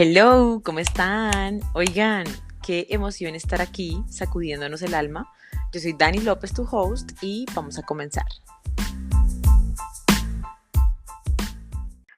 Hello, ¿cómo están? Oigan, qué emoción estar aquí sacudiéndonos el alma. Yo soy Dani López, tu host, y vamos a comenzar.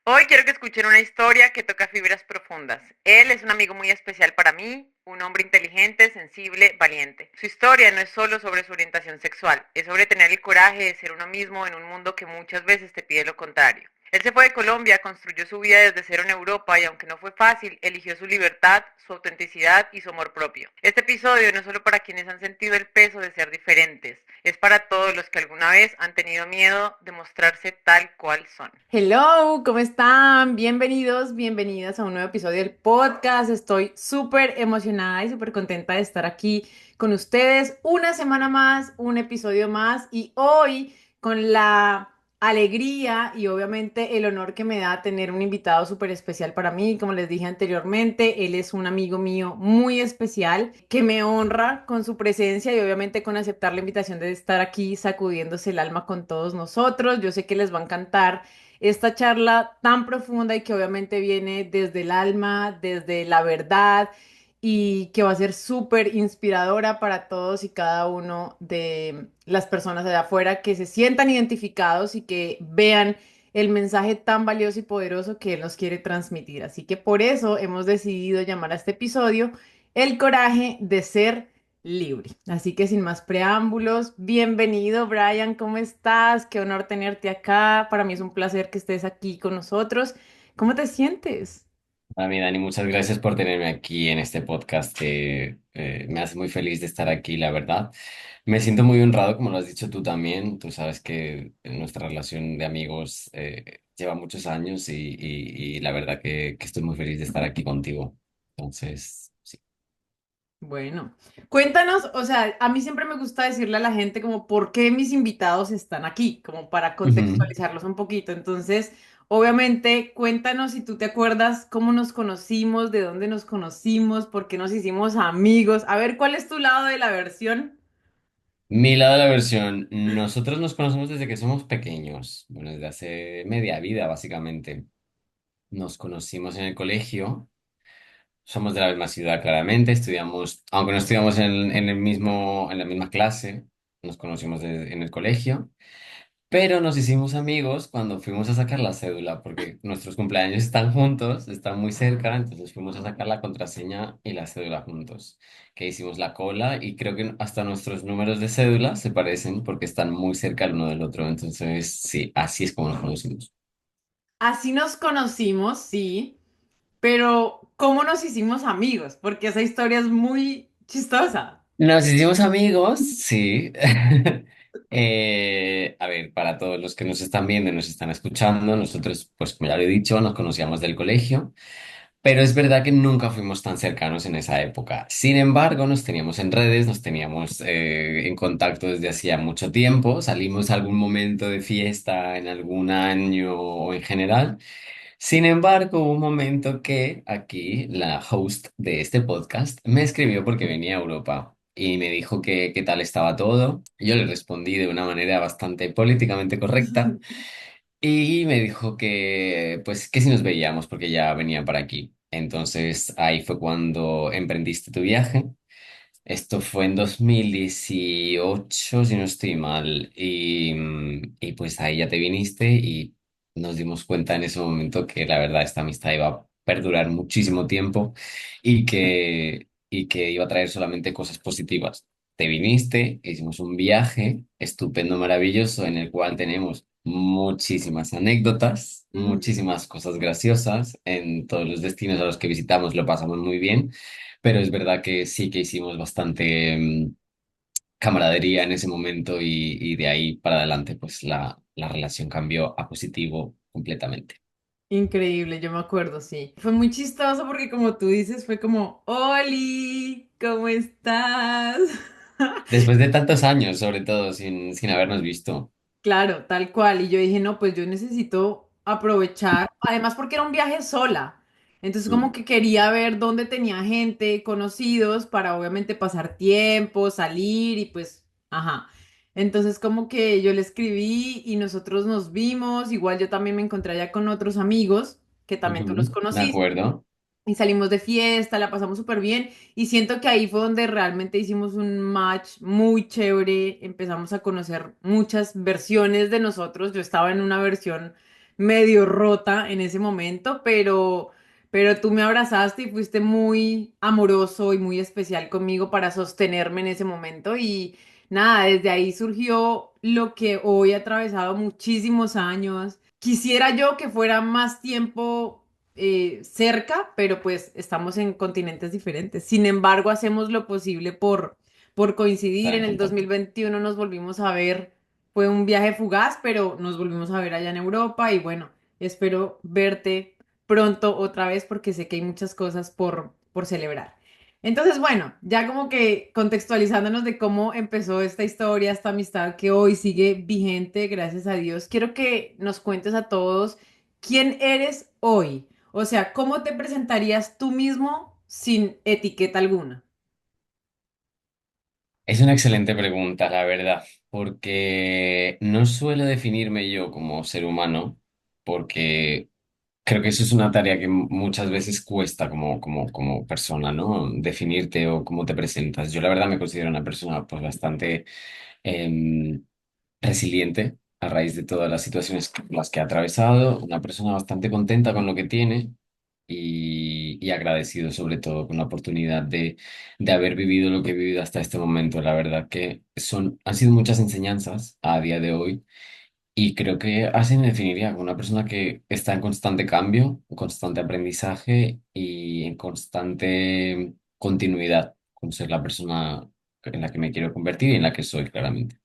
Hoy quiero que escuchen una historia que toca fibras profundas. Él es un amigo muy especial para mí, un hombre inteligente, sensible, valiente. Su historia no es solo sobre su orientación sexual, es sobre tener el coraje de ser uno mismo en un mundo que muchas veces te pide lo contrario. Él se fue de Colombia, construyó su vida desde cero en Europa y aunque no fue fácil, eligió su libertad, su autenticidad y su amor propio. Este episodio no es solo para quienes han sentido el peso de ser diferentes, es para todos los que alguna vez han tenido miedo de mostrarse tal cual son. Hello, ¿cómo están? Bienvenidos, bienvenidas a un nuevo episodio del podcast. Estoy súper emocionada y súper contenta de estar aquí con ustedes. Una semana más, un episodio más y hoy con la alegría y obviamente el honor que me da tener un invitado súper especial para mí. Como les dije anteriormente, él es un amigo mío muy especial que me honra con su presencia y obviamente con aceptar la invitación de estar aquí sacudiéndose el alma con todos nosotros. Yo sé que les va a encantar esta charla tan profunda y que obviamente viene desde el alma, desde la verdad y que va a ser súper inspiradora para todos y cada uno de las personas allá afuera que se sientan identificados y que vean el mensaje tan valioso y poderoso que él nos quiere transmitir. Así que por eso hemos decidido llamar a este episodio El coraje de ser libre. Así que sin más preámbulos, bienvenido Brian, ¿cómo estás? Qué honor tenerte acá. Para mí es un placer que estés aquí con nosotros. ¿Cómo te sientes? A mí, Dani, muchas gracias por tenerme aquí en este podcast que me hace muy feliz de estar aquí, la verdad. Me siento muy honrado, como lo has dicho tú también. Tú sabes que nuestra relación de amigos lleva muchos años y la verdad que estoy muy feliz de estar aquí contigo. Entonces, sí. Bueno, cuéntanos, o sea, a mí siempre me gusta decirle a la gente como por qué mis invitados están aquí, como para Ujú. contextualizarlos un poquito. Entonces, obviamente, cuéntanos si tú te acuerdas cómo nos conocimos, de dónde nos conocimos, por qué nos hicimos amigos. A ver, ¿cuál es tu lado de la versión? Mi lado de la versión, nosotros nos conocemos desde que somos pequeños, bueno, desde hace media vida, básicamente. Nos conocimos en el colegio. Somos de la misma ciudad, claramente. Estudiamos, aunque no estudiamos en el mismo, en la misma clase, nos conocimos en el colegio, pero nos hicimos amigos cuando fuimos a sacar la cédula, porque nuestros cumpleaños están juntos, están muy cerca, entonces fuimos a sacar la contraseña y la cédula juntos, que hicimos la cola y creo que hasta nuestros números de cédula se parecen porque están muy cerca el uno del otro. Entonces, sí, así es como nos conocimos. Así nos conocimos, sí, pero ¿cómo nos hicimos amigos? Porque esa historia es muy chistosa. Nos hicimos amigos, sí. A ver, para todos los que nos están viendo y nos están escuchando, nosotros, pues como ya lo he dicho, nos conocíamos del colegio, pero es verdad que nunca fuimos tan cercanos en esa época. Sin embargo, nos teníamos en redes, nos teníamos en contacto desde hacía mucho tiempo, salimos algún momento de fiesta en algún año o en general. Sin embargo, hubo un momento que aquí la host de este podcast me escribió porque venía a Europa y me dijo que qué tal estaba todo. Yo le respondí de una manera bastante políticamente correcta y me dijo que pues que si nos veíamos porque ya venía para aquí. Entonces ahí fue cuando emprendiste tu viaje. Esto fue en 2018, si no estoy mal, y pues ahí ya te viniste y nos dimos cuenta en ese momento que la verdad esta amistad iba a perdurar muchísimo tiempo y que iba a traer solamente cosas positivas. Te viniste, hicimos un viaje estupendo, maravilloso, en el cual tenemos muchísimas anécdotas, muchísimas cosas graciosas. En todos los destinos a los que visitamos lo pasamos muy bien. Pero es verdad que sí que hicimos bastante camaradería en ese momento y de ahí para adelante pues la relación cambió a positivo completamente. Increíble, yo me acuerdo, sí. Fue muy chistoso porque como tú dices, fue como, Oli, ¿cómo estás? Después de tantos años, sobre todo, sin habernos visto. Claro, tal cual. Y yo dije, no, pues yo necesito aprovechar, además porque era un viaje sola. Entonces como Mm. que quería ver dónde tenía gente, conocidos, para obviamente pasar tiempo, salir y pues, ajá. Entonces como que yo le escribí y nosotros nos vimos, igual yo también me encontré allá con otros amigos que también tú los Ujú. De conociste. acuerdo. y salimos de fiesta, la pasamos súper bien y siento que ahí fue donde realmente hicimos un match muy chévere, empezamos a conocer muchas versiones de nosotros, yo estaba en una versión medio rota en ese momento, pero tú me abrazaste y fuiste muy amoroso y muy especial conmigo para sostenerme en ese momento y nada, desde ahí surgió lo que hoy ha atravesado muchísimos años. Quisiera yo que fuera más tiempo cerca, pero pues estamos en continentes diferentes. Sin embargo, hacemos lo posible por coincidir. Estar En en el contacto. 2021 nos volvimos a ver, fue un viaje fugaz, pero nos volvimos a ver allá en Europa y bueno, espero verte pronto otra vez porque sé que hay muchas cosas por celebrar. Entonces, bueno, ya como que contextualizándonos de cómo empezó esta historia, esta amistad que hoy sigue vigente, gracias a Dios, quiero que nos cuentes a todos quién eres hoy. O sea, ¿cómo te presentarías tú mismo sin etiqueta alguna? Es una excelente pregunta, la verdad, porque no suelo definirme yo como ser humano, porque creo que eso es una tarea que muchas veces cuesta como persona, ¿no? Definirte o cómo te presentas. Yo la verdad me considero una persona pues bastante em, resiliente a raíz de todas las situaciones las que ha atravesado, una persona bastante contenta con lo que tiene y agradecido sobre todo con la oportunidad de haber vivido lo que he vivido hasta este momento. La verdad que han sido muchas enseñanzas a día de hoy y creo que así me definiría como una persona que está en constante cambio, en constante aprendizaje y en constante continuidad con ser la persona en la que me quiero convertir y en la que soy, claramente.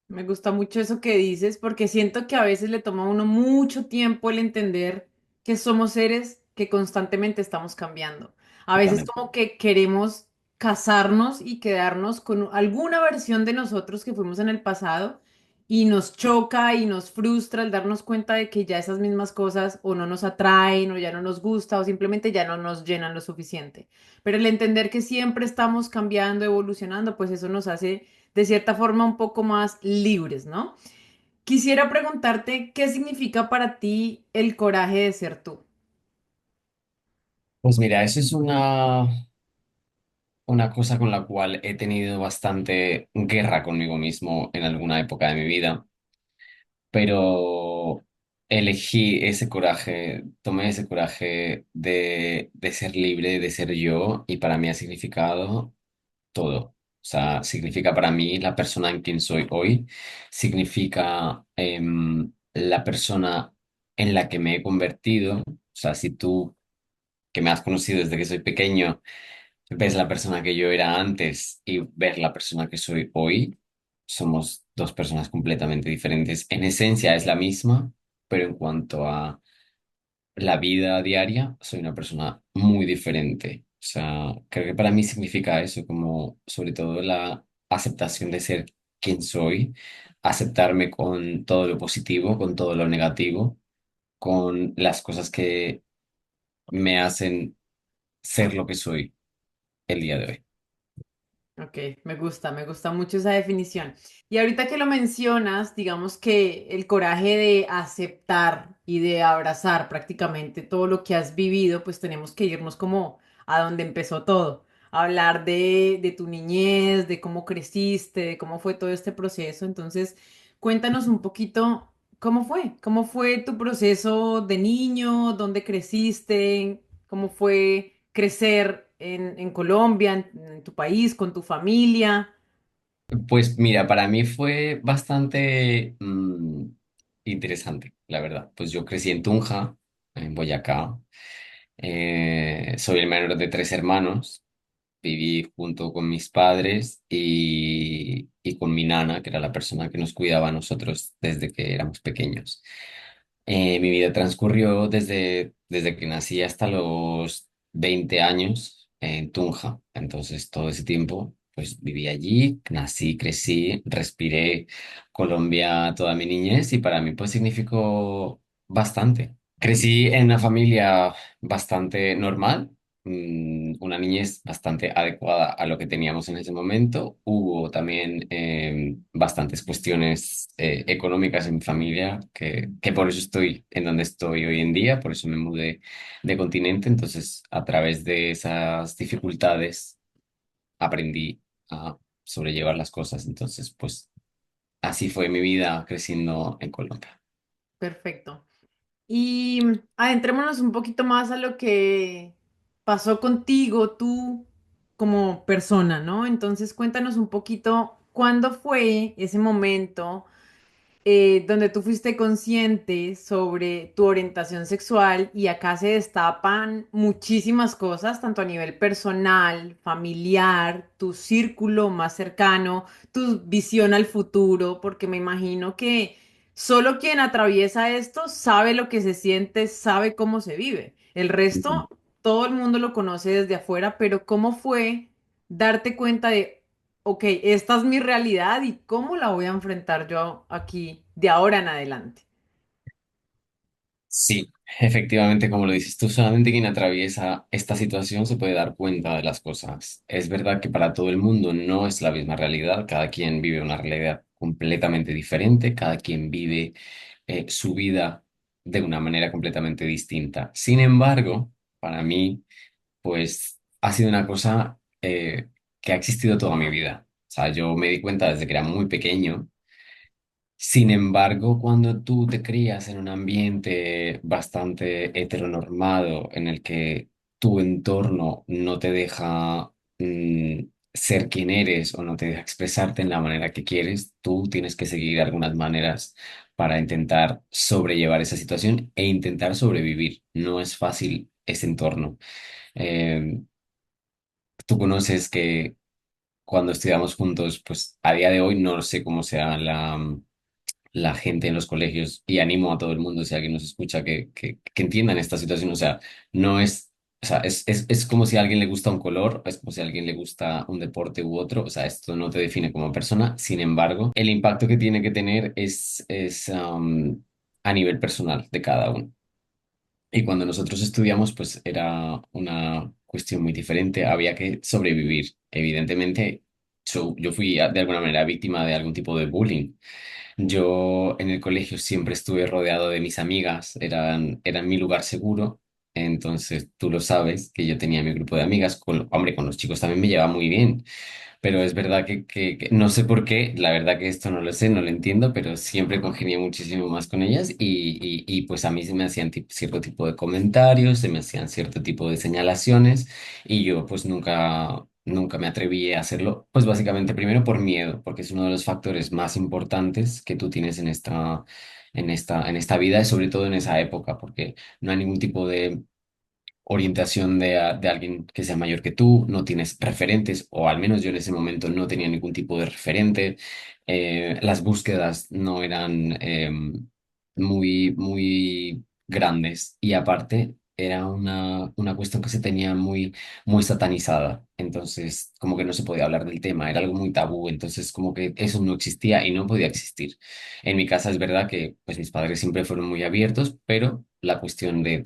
Me gusta mucho eso que dices porque siento que a veces le toma a uno mucho tiempo el entender que somos seres que constantemente estamos cambiando. A veces Totalmente. como que queremos casarnos y quedarnos con alguna versión de nosotros que fuimos en el pasado y nos choca y nos frustra el darnos cuenta de que ya esas mismas cosas o no nos atraen o ya no nos gusta o simplemente ya no nos llenan lo suficiente. Pero el entender que siempre estamos cambiando, evolucionando, pues eso nos hace de cierta forma un poco más libres, ¿no? Quisiera preguntarte, ¿qué significa para ti el coraje de ser tú? Pues mira, eso es una cosa con la cual he tenido bastante guerra conmigo mismo en alguna época de mi vida, pero elegí ese coraje, tomé ese coraje de ser libre, de ser yo, y para mí ha significado todo. O sea, significa para mí la persona en quien soy hoy, significa la persona en la que me he convertido. O sea, si tú, que me has conocido desde que soy pequeño, ves la persona que yo era antes y ver la persona que soy hoy, somos dos personas completamente diferentes. En esencia es la misma, pero en cuanto a la vida diaria, soy una persona muy diferente. O sea, creo que para mí significa eso, como sobre todo la aceptación de ser quien soy, aceptarme con todo lo positivo, con todo lo negativo, con las cosas que me hacen ser lo que soy el día de hoy. Ok, me gusta mucho esa definición. Y ahorita que lo mencionas, digamos que el coraje de aceptar y de abrazar prácticamente todo lo que has vivido, pues tenemos que irnos como a donde empezó todo. Hablar de tu niñez, de cómo creciste, de cómo fue todo este proceso. Entonces, cuéntanos un poquito cómo fue tu proceso de niño, dónde creciste, cómo fue crecer en Colombia, en tu país, con tu familia. Pues mira, para mí fue bastante interesante, la verdad. Pues yo crecí en Tunja, en Boyacá. Soy el menor de tres hermanos. Viví junto con mis padres y con mi nana, que era la persona que nos cuidaba a nosotros desde que éramos pequeños. Mi vida transcurrió desde que nací hasta los 20 años en Tunja. Entonces, todo ese tiempo, pues viví allí, nací, crecí, respiré Colombia toda mi niñez y para mí, pues significó bastante. Crecí en una familia bastante normal. una niñez bastante adecuada a lo que teníamos en ese momento. Hubo también bastantes cuestiones económicas en mi familia, que por eso estoy en donde estoy hoy en día, por eso me mudé de continente. Entonces, a través de esas dificultades, aprendí a sobrellevar las cosas. Entonces, pues así fue mi vida creciendo en Colombia. Perfecto. Y adentrémonos un poquito más a lo que pasó contigo, tú como persona, ¿no? Entonces cuéntanos un poquito cuándo fue ese momento donde tú fuiste consciente sobre tu orientación sexual y acá se destapan muchísimas cosas, tanto a nivel personal, familiar, tu círculo más cercano, tu visión al futuro, porque me imagino que solo quien atraviesa esto sabe lo que se siente, sabe cómo se vive. El resto, todo el mundo lo conoce desde afuera, pero ¿cómo fue darte cuenta de ok, esta es mi realidad y cómo la voy a enfrentar yo aquí de ahora en adelante? Sí, efectivamente, como lo dices tú, solamente quien atraviesa esta situación se puede dar cuenta de las cosas. Es verdad que para todo el mundo no es la misma realidad, cada quien vive una realidad completamente diferente, cada quien vive su vida de una manera completamente distinta. Sin embargo, para mí, pues ha sido una cosa que ha existido toda mi vida. O sea, yo me di cuenta desde que era muy pequeño. Sin embargo, cuando tú te crías en un ambiente bastante heteronormado en el que tu entorno no te deja ser quien eres o no te deja expresarte en la manera que quieres, tú tienes que seguir algunas maneras para intentar sobrellevar esa situación e intentar sobrevivir. No es fácil ese entorno. Eh, Tú conoces que cuando estudiamos juntos, pues a día de hoy no sé cómo sea la gente en los colegios y animo a todo el mundo, si alguien nos escucha, que entiendan esta situación. O sea, no es, o sea, es como si a alguien le gusta un color, es como si a alguien le gusta un deporte u otro. O sea, esto no te define como persona. Sin embargo, el impacto que tiene que tener es a nivel personal de cada uno. Y cuando nosotros estudiamos, pues era una cuestión muy diferente. Había que sobrevivir. Evidentemente, yo fui de alguna manera víctima de algún tipo de bullying. Yo en el colegio siempre estuve rodeado de mis amigas, eran mi lugar seguro. Entonces tú lo sabes, que yo tenía mi grupo de amigas, hombre, con los chicos también me llevaba muy bien, pero es verdad que no sé por qué, la verdad que esto no lo sé, no lo entiendo, pero siempre congenié muchísimo más con ellas y pues a mí se me hacían cierto tipo de comentarios, se me hacían cierto tipo de señalaciones y yo pues nunca me atreví a hacerlo, pues básicamente primero por miedo, porque es uno de los factores más importantes que tú tienes en esta vida, y sobre todo en esa época, porque no hay ningún tipo de orientación de alguien que sea mayor que tú, no tienes referentes, o al menos yo en ese momento no tenía ningún tipo de referente. Las búsquedas no eran muy grandes y aparte era una cuestión que se tenía muy satanizada. Entonces, como que no se podía hablar del tema, era algo muy tabú, entonces como que eso no existía y no podía existir. En mi casa es verdad que pues mis padres siempre fueron muy abiertos, pero la cuestión de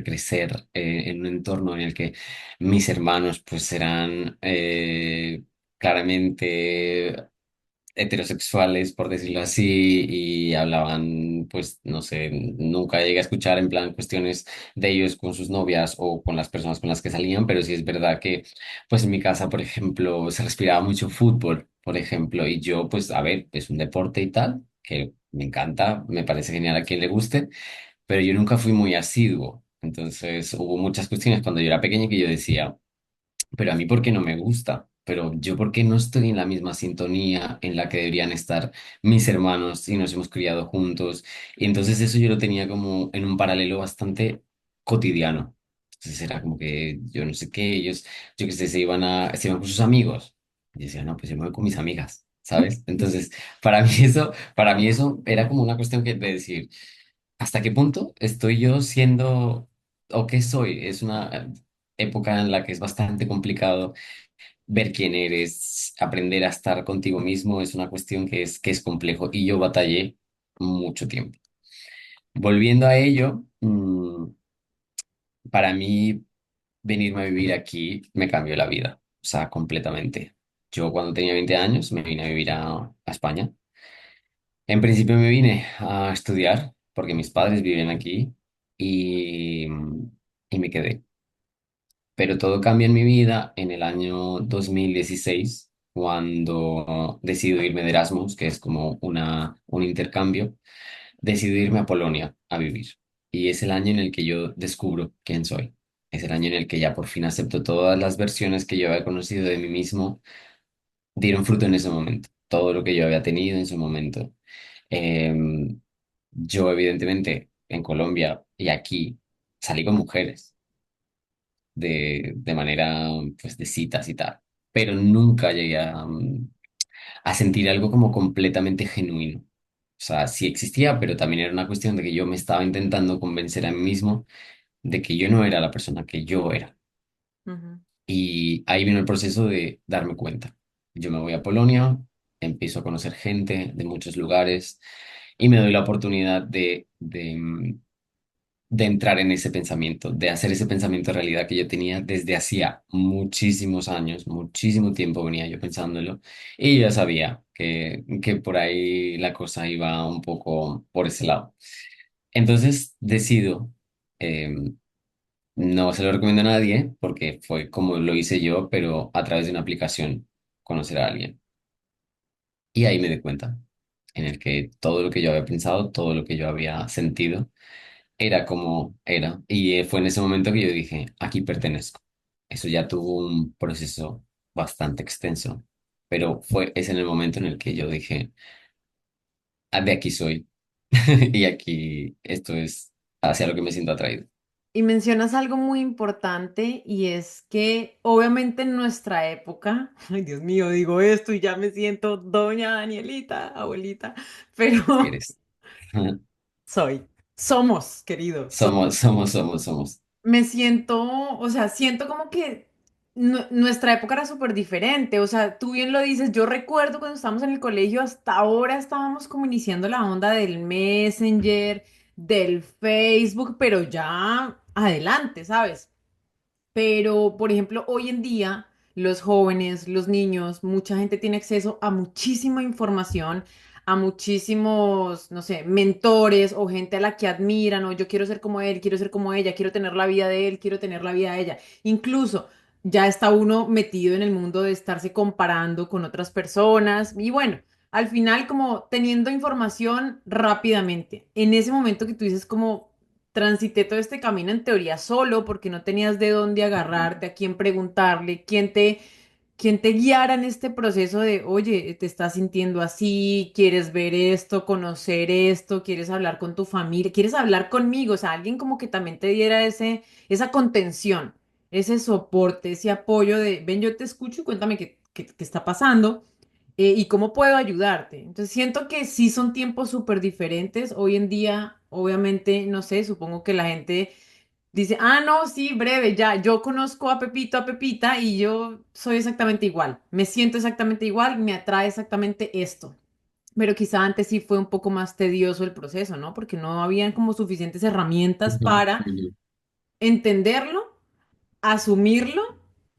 crecer en un entorno en el que mis hermanos pues eran claramente heterosexuales, por decirlo así, y hablaban, pues, no sé, nunca llegué a escuchar en plan cuestiones de ellos con sus novias o con las personas con las que salían, pero sí es verdad que, pues, en mi casa, por ejemplo, se respiraba mucho fútbol, por ejemplo, y yo, pues, a ver, es un deporte y tal, que me encanta, me parece genial a quien le guste, pero yo nunca fui muy asiduo. Entonces, hubo muchas cuestiones cuando yo era pequeño que yo decía, pero a mí ¿por qué no me gusta? Pero yo ¿por qué no estoy en la misma sintonía en la que deberían estar mis hermanos y nos hemos criado juntos? Y entonces eso yo lo tenía como en un paralelo bastante cotidiano. Entonces era como que yo no sé qué, ellos, yo qué sé, se iban con sus amigos. Y yo decía, no, pues yo me voy con mis amigas, ¿sabes? Entonces, para mí eso era como una cuestión de decir, ¿hasta qué punto estoy yo siendo o qué soy? Es una época en la que es bastante complicado ver quién eres, aprender a estar contigo mismo, es una cuestión que es complejo y yo batallé mucho tiempo. Volviendo a ello, para mí venirme a vivir aquí me cambió la vida, o sea, completamente. Yo cuando tenía 20 años me vine a vivir a España. En principio me vine a estudiar porque mis padres viven aquí y, y me quedé. Pero todo cambia en mi vida en el año 2016 cuando decido irme de Erasmus, que es como un intercambio. Decido irme a Polonia a vivir. Y es el año en el que yo descubro quién soy. Es el año en el que ya por fin acepto todas las versiones que yo había conocido de mí mismo, dieron fruto en ese momento. Todo lo que yo había tenido en su momento. Em, yo, evidentemente, en Colombia y aquí salí con mujeres de manera, pues, de citas y tal. Pero nunca llegué a sentir algo como completamente genuino. O sea, sí existía, pero también era una cuestión de que yo me estaba intentando convencer a mí mismo de que yo no era la persona que yo era. Ujú. Y ahí vino el proceso de darme cuenta. Yo me voy a Polonia, empiezo a conocer gente de muchos lugares y me doy la oportunidad de entrar en ese pensamiento, de hacer ese pensamiento realidad que yo tenía desde hacía muchísimos años, muchísimo tiempo venía yo pensándolo y yo ya sabía que por ahí la cosa iba un poco por ese lado. Entonces decido, no se lo recomiendo a nadie porque fue como lo hice yo, pero a través de una aplicación, conocer a alguien. Y ahí me di cuenta en el que todo lo que yo había pensado, todo lo que yo había sentido, era como era. Y fue en ese momento que yo dije, aquí pertenezco. Eso ya tuvo un proceso bastante extenso, pero es en el momento en el que yo dije, "Ah, de aquí soy y aquí esto es hacia lo que me siento atraído". Y mencionas algo muy importante y es que obviamente en nuestra época, ay Dios mío, digo esto y ya me siento doña Danielita, abuelita, pero Eres. somos, queridos, Somos. me siento, o sea, siento como que nuestra época era súper diferente, o sea, tú bien lo dices, yo recuerdo cuando estábamos en el colegio, hasta ahora estábamos como iniciando la onda del Messenger, del Facebook, pero ya adelante, ¿sabes? Pero, por ejemplo, hoy en día, los jóvenes, los niños, mucha gente tiene acceso a muchísima información, a muchísimos, no sé, mentores o gente a la que admiran, o yo quiero ser como él, quiero ser como ella, quiero tener la vida de él, quiero tener la vida de ella. Incluso ya está uno metido en el mundo de estarse comparando con otras personas y bueno. Al final, como teniendo información rápidamente. En ese momento que tú dices como transité todo este camino en teoría solo porque no tenías de dónde agarrarte, a quién preguntarle, quién te guiara en este proceso de, oye, te estás sintiendo así, quieres ver esto, conocer esto, quieres hablar con tu familia, quieres hablar conmigo, o sea, alguien como que también te diera esa contención, ese soporte, ese apoyo de, ven, yo te escucho y cuéntame qué está pasando y cómo puedo ayudarte. Entonces siento que sí son tiempos súper diferentes. Hoy en día, obviamente, no sé, supongo que la gente dice, ah, no, sí, breve, ya, yo conozco a Pepito, a Pepita y yo soy exactamente igual, me siento exactamente igual, me atrae exactamente esto. Pero quizá antes sí fue un poco más tedioso el proceso, ¿no? Porque no habían como suficientes herramientas Ujú, para ujú. entenderlo, asumirlo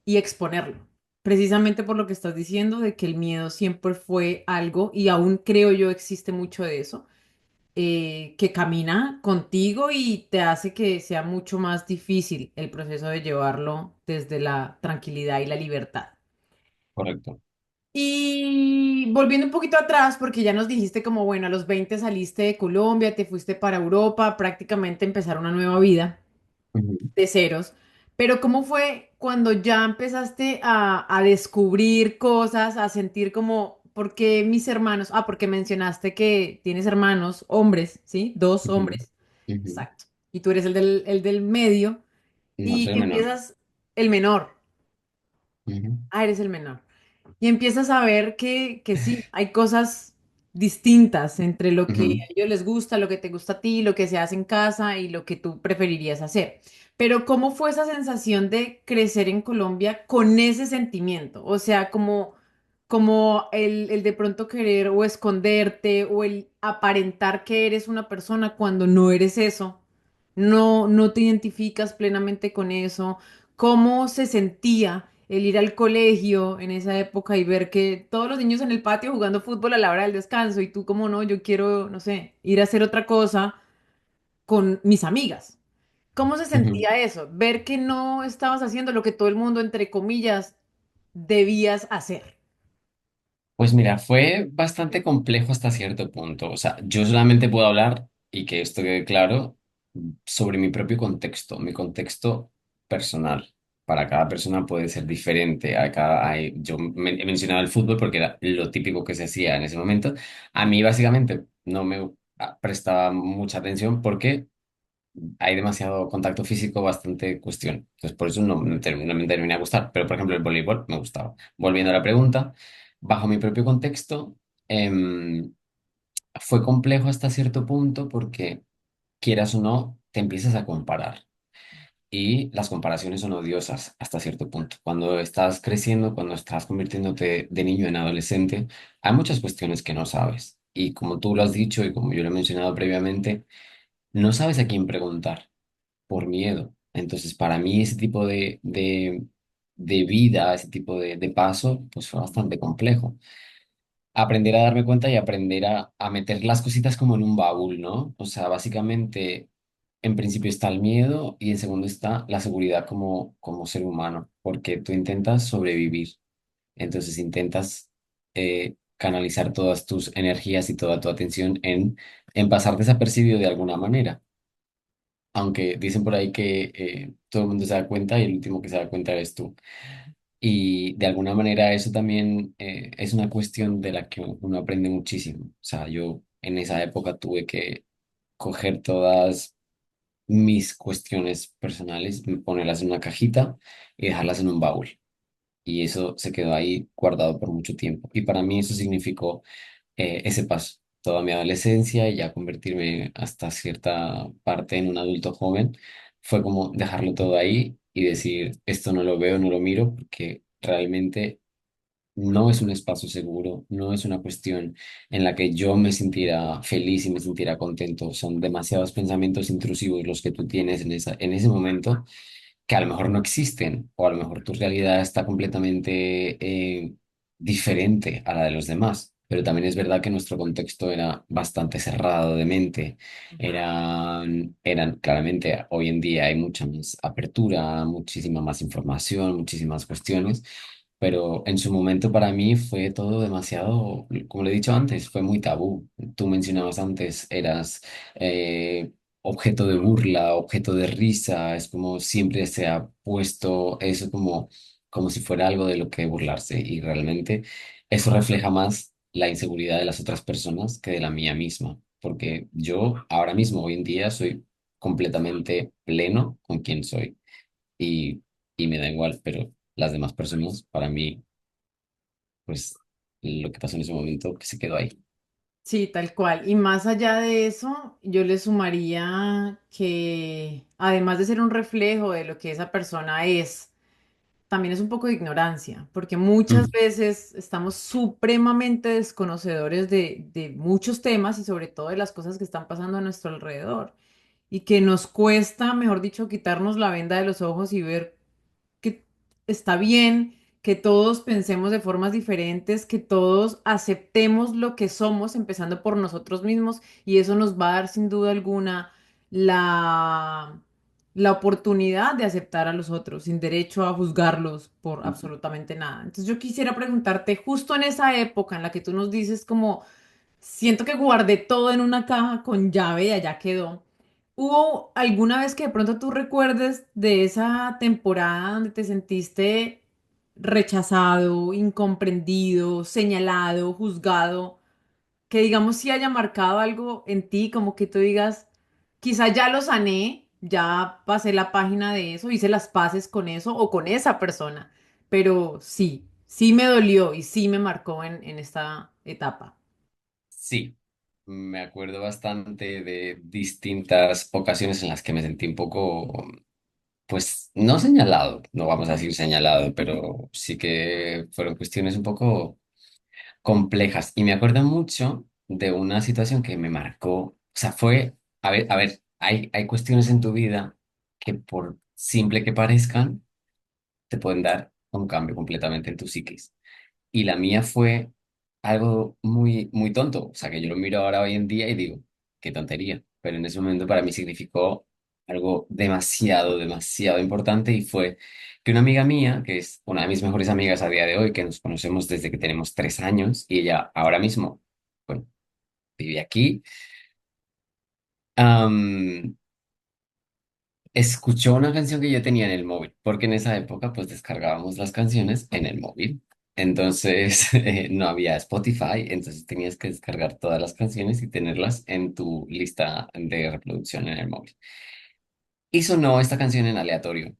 y exponerlo. Precisamente por lo que estás diciendo, de que el miedo siempre fue algo, y aún creo yo existe mucho de eso, que camina contigo y te hace que sea mucho más difícil el proceso de llevarlo desde la tranquilidad y la libertad. Correcto. Y volviendo un poquito atrás, porque ya nos dijiste como, bueno, a los 20 saliste de Colombia, te fuiste para Europa, prácticamente empezar una nueva vida Ujú, de ceros. Pero ¿cómo fue cuando ya empezaste a descubrir cosas, a sentir como, ¿por qué mis hermanos? Ah, porque mencionaste que tienes hermanos, hombres, ¿sí? Dos ujú, hombres. ujú. Exacto. Y tú eres el del medio No y soy el menor. empiezas el menor. Ujú, Ah, eres el menor. Y empiezas a ver que sí, hay cosas distintas entre lo que ujú. a ellos les gusta, lo que te gusta a ti, lo que se hace en casa y lo que tú preferirías hacer. Pero ¿cómo fue esa sensación de crecer en Colombia con ese sentimiento? O sea, como el de pronto querer o esconderte o el aparentar que eres una persona cuando no eres eso. No te identificas plenamente con eso. cómo se sentía el ir al colegio en esa época y ver que todos los niños en el patio jugando fútbol a la hora del descanso y tú como no, yo quiero, no sé, ir a hacer otra cosa con mis amigas. ¿Cómo se Ujú. sentía eso? Ver que no estabas haciendo lo que todo el mundo, entre comillas, debías hacer. Pues mira, fue bastante complejo hasta cierto punto. O sea, yo solamente puedo hablar y que esto quede claro sobre mi propio contexto, mi contexto personal. Para cada persona puede ser diferente. He mencionado el fútbol porque era lo típico que se hacía en ese momento. A mí básicamente no me prestaba mucha atención porque hay demasiado contacto físico, bastante cuestión. Entonces, por eso no me termina a gustar. Pero, por ejemplo, el voleibol me gustaba. Volviendo a la pregunta, bajo mi propio contexto, em, fue complejo hasta cierto punto porque, quieras o no, te empiezas a comparar. Y las comparaciones son odiosas hasta cierto punto. Cuando estás creciendo, cuando estás convirtiéndote de niño en adolescente, hay muchas cuestiones que no sabes. Y como tú lo has dicho y como yo lo he mencionado previamente, no sabes a quién preguntar por miedo. Entonces, para mí ese tipo de vida, ese tipo de paso, pues fue bastante complejo. Aprender a darme cuenta y aprender a meter las cositas como en un baúl, ¿no? O sea, básicamente, en principio está el miedo y en segundo está la seguridad como ser humano, porque tú intentas sobrevivir. Entonces, intentas canalizar todas tus energías y toda tu atención en pasar desapercibido de alguna manera, aunque dicen por ahí que todo el mundo se da cuenta y el último que se da cuenta eres tú. Y de alguna manera eso también es una cuestión de la que uno aprende muchísimo. O sea, yo en esa época tuve que coger todas mis cuestiones personales, ponerlas en una cajita y dejarlas en un baúl. Y eso se quedó ahí guardado por mucho tiempo. Y para mí eso significó ese paso, toda mi adolescencia y ya convertirme hasta cierta parte en un adulto joven, fue como dejarlo todo ahí y decir, esto no lo veo, no lo miro, porque realmente no es un espacio seguro, no es una cuestión en la que yo me sintiera feliz y me sintiera contento. Son demasiados pensamientos intrusivos los que tú tienes en ese momento que a lo mejor no existen o a lo mejor tu realidad está completamente diferente a la de los demás. Pero también es verdad que nuestro contexto era bastante cerrado de mente. Eran claramente, hoy en día hay mucha más apertura, muchísima más información, muchísimas cuestiones. Pero en su momento para mí fue todo demasiado, como le he dicho antes, fue muy tabú. Tú mencionabas antes, eras objeto de burla, objeto de risa, es como siempre se ha puesto eso como si fuera algo de lo que burlarse y realmente eso refleja más la inseguridad de las otras personas que de la mía misma, porque yo ahora mismo, hoy en día, soy completamente pleno con quien soy y, y me da igual, pero las demás personas, para mí, pues lo que pasó en ese momento, que se quedó ahí. Sí, tal cual. Y más allá de eso, yo le sumaría que además de ser un reflejo de lo que esa persona es, también es un poco de ignorancia, porque muchas Ujú, veces estamos supremamente desconocedores de muchos temas y sobre todo de las cosas que están pasando a nuestro alrededor. Y que nos cuesta, mejor dicho, quitarnos la venda de los ojos y ver que está bien, que todos pensemos de formas diferentes, que todos aceptemos lo que somos, empezando por nosotros mismos, y eso nos va a dar sin duda alguna la, la oportunidad de aceptar a los otros, sin derecho a juzgarlos por ujú. absolutamente nada. Entonces yo quisiera preguntarte, justo en esa época en la que tú nos dices como siento que guardé todo en una caja con llave y allá quedó. ¿Hubo alguna vez que de pronto tú recuerdes de esa temporada donde te sentiste rechazado, incomprendido, señalado, juzgado, que digamos sí haya marcado algo en ti, como que tú digas, quizá ya lo sané, ya pasé la página de eso, hice las paces con eso o con esa persona, pero sí, sí me dolió y sí me marcó en esta etapa? Sí, me acuerdo bastante de distintas ocasiones en las que me sentí un poco, pues, no señalado, no vamos a decir señalado, pero sí que fueron cuestiones un poco complejas. Y me acuerdo mucho de una situación que me marcó, o sea, a ver, hay cuestiones en tu vida que por simple que parezcan, te pueden dar un cambio completamente en tu psiquis. Y la mía fue algo muy, muy tonto. O sea, que yo lo miro ahora hoy en día y digo, qué tontería. Pero en ese momento para mí significó algo demasiado, demasiado importante y fue que una amiga mía, que es una de mis mejores amigas a día de hoy, que nos conocemos desde que tenemos 3 años y ella ahora mismo, bueno, vive aquí, am, escuchó una canción que yo tenía en el móvil, porque en esa época pues descargábamos las canciones en el móvil. Entonces no había Spotify, entonces tenías que descargar todas las canciones y tenerlas en tu lista de reproducción en el móvil. Y sonó esta canción en aleatorio.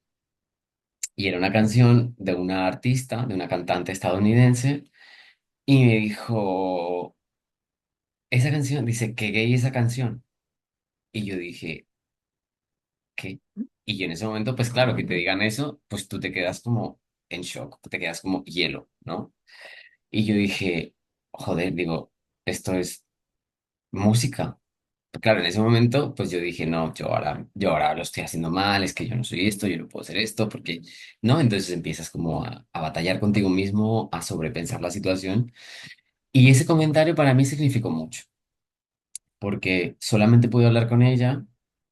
Y era una canción de una artista, de una cantante estadounidense, y me dijo, esa canción, dice, qué gay esa canción. Y yo dije, ¿qué? Y yo en ese momento, pues claro, que te digan eso, pues tú te quedas como en shock, te quedas como hielo, ¿no? Y yo dije, joder, digo, esto es música. Claro, en ese momento, pues yo dije, no, yo ahora lo estoy haciendo mal, es que yo no soy esto, yo no puedo ser esto, porque, ¿no? Entonces empiezas como a batallar contigo mismo, a sobrepensar la situación. Y ese comentario para mí significó mucho, porque solamente pude hablar con ella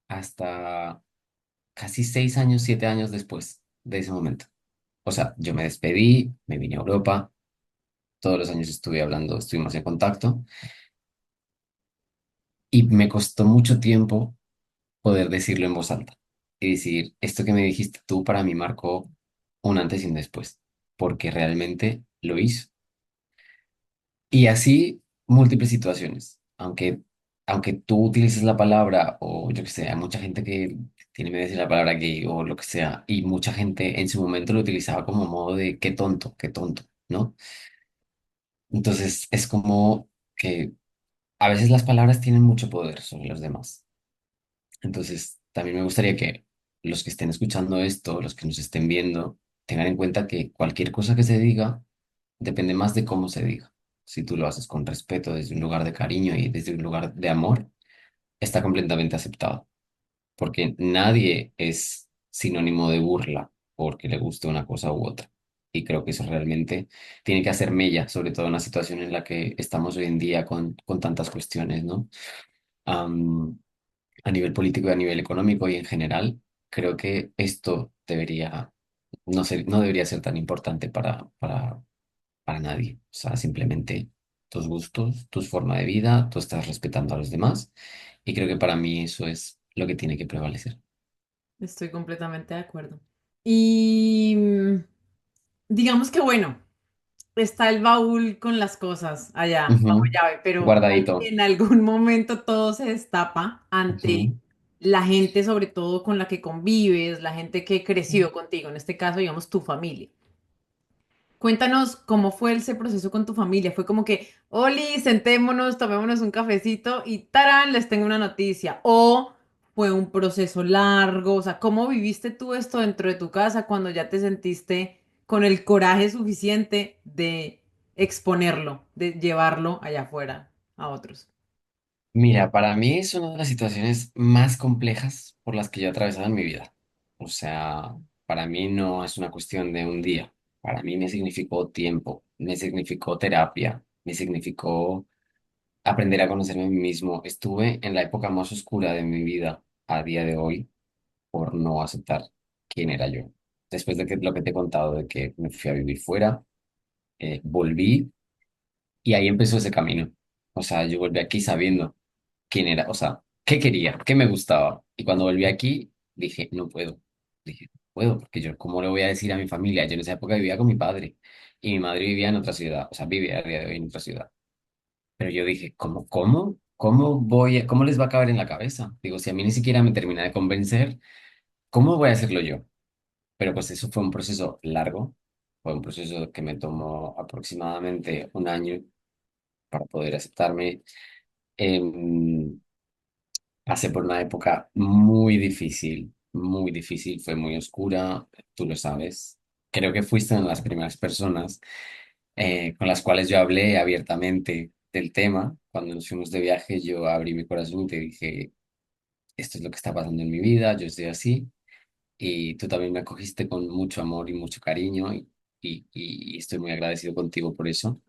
hasta casi 6 años, 7 años después de ese momento. O sea, yo me despedí, me vine a Europa, todos los años estuve hablando, estuvimos en contacto y me costó mucho tiempo poder decirlo en voz alta y decir, esto que me dijiste tú para mí marcó un antes y un después, porque realmente lo hizo. Y así múltiples situaciones, aunque tú utilices la palabra o yo que sé, hay mucha gente que tiene miedo de decir la palabra gay o lo que sea, y mucha gente en su momento lo utilizaba como modo de qué tonto, ¿no? Entonces es como que a veces las palabras tienen mucho poder sobre los demás. Entonces también me gustaría que los que estén escuchando esto, los que nos estén viendo, tengan en cuenta que cualquier cosa que se diga depende más de cómo se diga. Si tú lo haces con respeto, desde un lugar de cariño y desde un lugar de amor, está completamente aceptado, porque nadie es sinónimo de burla porque le guste una cosa u otra. Y creo que eso realmente tiene que hacer mella, sobre todo en la situación en la que estamos hoy en día con tantas cuestiones, ¿no? Am, a nivel político y a nivel económico y en general, creo que esto debería, no debería ser tan importante para nadie. O sea, simplemente tus gustos, tu forma de vida, tú estás respetando a los demás y creo que para mí eso es lo que tiene que prevalecer. Estoy completamente de acuerdo. Y digamos que bueno, está el baúl con las cosas allá, bajo Ujú. llave, pero Guardadito. en algún momento todo se destapa ante Ujú. la gente, sobre todo con la que convives, la gente que creció contigo, en este caso, digamos, tu familia. Cuéntanos cómo fue ese proceso con tu familia. Fue como que, Oli, sentémonos, tomémonos un cafecito y ¡tarán! Les tengo una noticia. O fue un proceso largo. O sea, ¿cómo viviste tú esto dentro de tu casa cuando ya te sentiste con el coraje suficiente de exponerlo, de llevarlo allá afuera a otros? Mira, para mí es una de las situaciones más complejas por las que yo he atravesado en mi vida. O sea, para mí no es una cuestión de un día. Para mí me significó tiempo, me significó terapia, me significó aprender a conocerme a mí mismo. Estuve en la época más oscura de mi vida a día de hoy por no aceptar quién era yo. Después de que, lo que te he contado, de que me fui a vivir fuera, volví y ahí empezó ese camino. O sea, yo volví aquí sabiendo quién era, o sea, qué quería, qué me gustaba. Y cuando volví aquí, dije, no puedo. Dije, no puedo, porque yo, ¿cómo le voy a decir a mi familia? Yo en esa época vivía con mi padre y mi madre vivía en otra ciudad, o sea, vive a día de hoy en otra ciudad. Pero yo dije, ¿cómo les va a caber en la cabeza? Digo, si a mí ni siquiera me termina de convencer, ¿cómo voy a hacerlo yo? Pero pues eso fue un proceso largo, fue un proceso que me tomó aproximadamente un año para poder aceptarme. Em, Pasé por una época muy difícil, fue muy oscura, tú lo sabes. Creo que fuiste una de las primeras personas con las cuales yo hablé abiertamente del tema. Cuando nos fuimos de viaje, yo abrí mi corazón y te dije, esto es lo que está pasando en mi vida, yo estoy así. y tú también me acogiste con mucho amor y mucho cariño y estoy muy agradecido contigo por eso.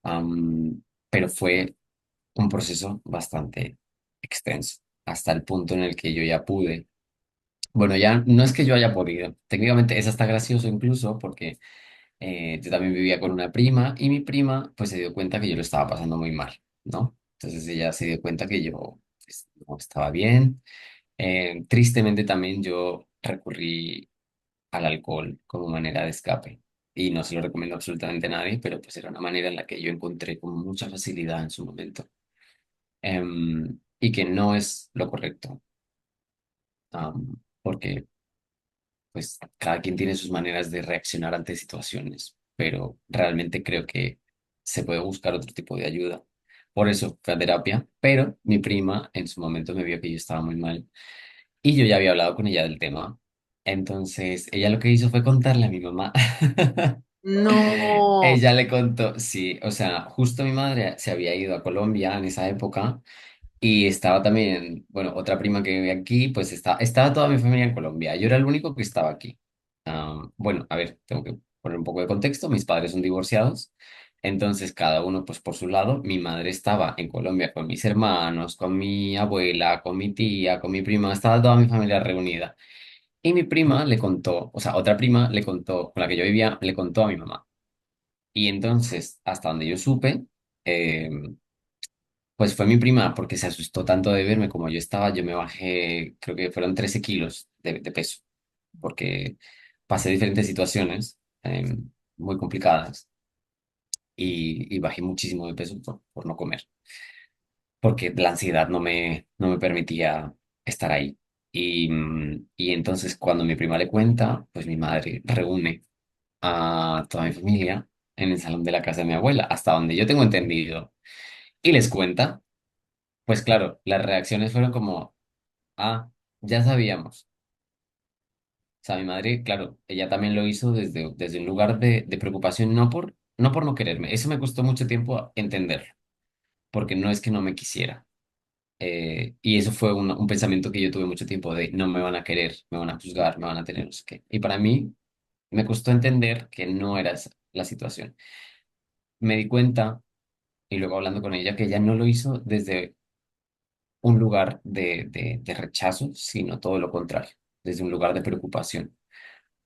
Am, pero fue un proceso bastante extenso, hasta el punto en el que yo ya pude. Bueno, ya no es que yo haya podido, técnicamente es hasta gracioso incluso porque yo también vivía con una prima y mi prima pues se dio cuenta que yo lo estaba pasando muy mal, ¿no? Entonces ella se dio cuenta que yo pues, no estaba bien. Tristemente también yo recurrí al alcohol como manera de escape y no se lo recomiendo absolutamente a nadie, pero pues era una manera en la que yo encontré con mucha facilidad en su momento. Y que no es lo correcto, porque pues cada quien tiene sus maneras de reaccionar ante situaciones, pero realmente creo que se puede buscar otro tipo de ayuda. Por eso fue a terapia, pero mi prima en su momento me vio que yo estaba muy mal y yo ya había hablado con ella del tema. Entonces, ella lo que hizo fue contarle a mi mamá. No. Ella le contó, sí, o sea, justo mi madre se había ido a Colombia en esa época y estaba también, bueno, otra prima que vive aquí, pues estaba toda mi familia en Colombia. Yo era el único que estaba aquí. Bueno, a ver, tengo que poner un poco de contexto. Mis padres son divorciados, entonces cada uno pues por su lado. Mi madre estaba en Colombia con mis hermanos, con mi abuela, con mi tía, con mi prima, estaba toda mi familia reunida. Y mi prima le contó, o sea, otra prima le contó, con la que yo vivía, le contó a mi mamá. Y entonces, hasta donde yo supe, eh, pues fue mi prima porque se asustó tanto de verme como yo estaba. Yo me bajé, creo que fueron 13 kilos de peso, porque pasé diferentes situaciones muy complicadas y bajé muchísimo de peso por no comer, porque la ansiedad no me permitía estar ahí. Y entonces cuando mi prima le cuenta, pues mi madre reúne a toda mi familia en el salón de la casa de mi abuela, hasta donde yo tengo entendido, y les cuenta. Pues claro, las reacciones fueron como, ah, ya sabíamos. O sea, mi madre, claro, ella también lo hizo desde un lugar de preocupación, no por no quererme. Eso me costó mucho tiempo entenderlo, porque no es que no me quisiera. Y eso fue un pensamiento que yo tuve mucho tiempo de no me van a querer, me van a juzgar, me van a tener no sé qué. Y para mí me costó entender que no era esa la situación. Me di cuenta, y luego hablando con ella, que ella no lo hizo desde un lugar de rechazo, sino todo lo contrario, desde un lugar de preocupación,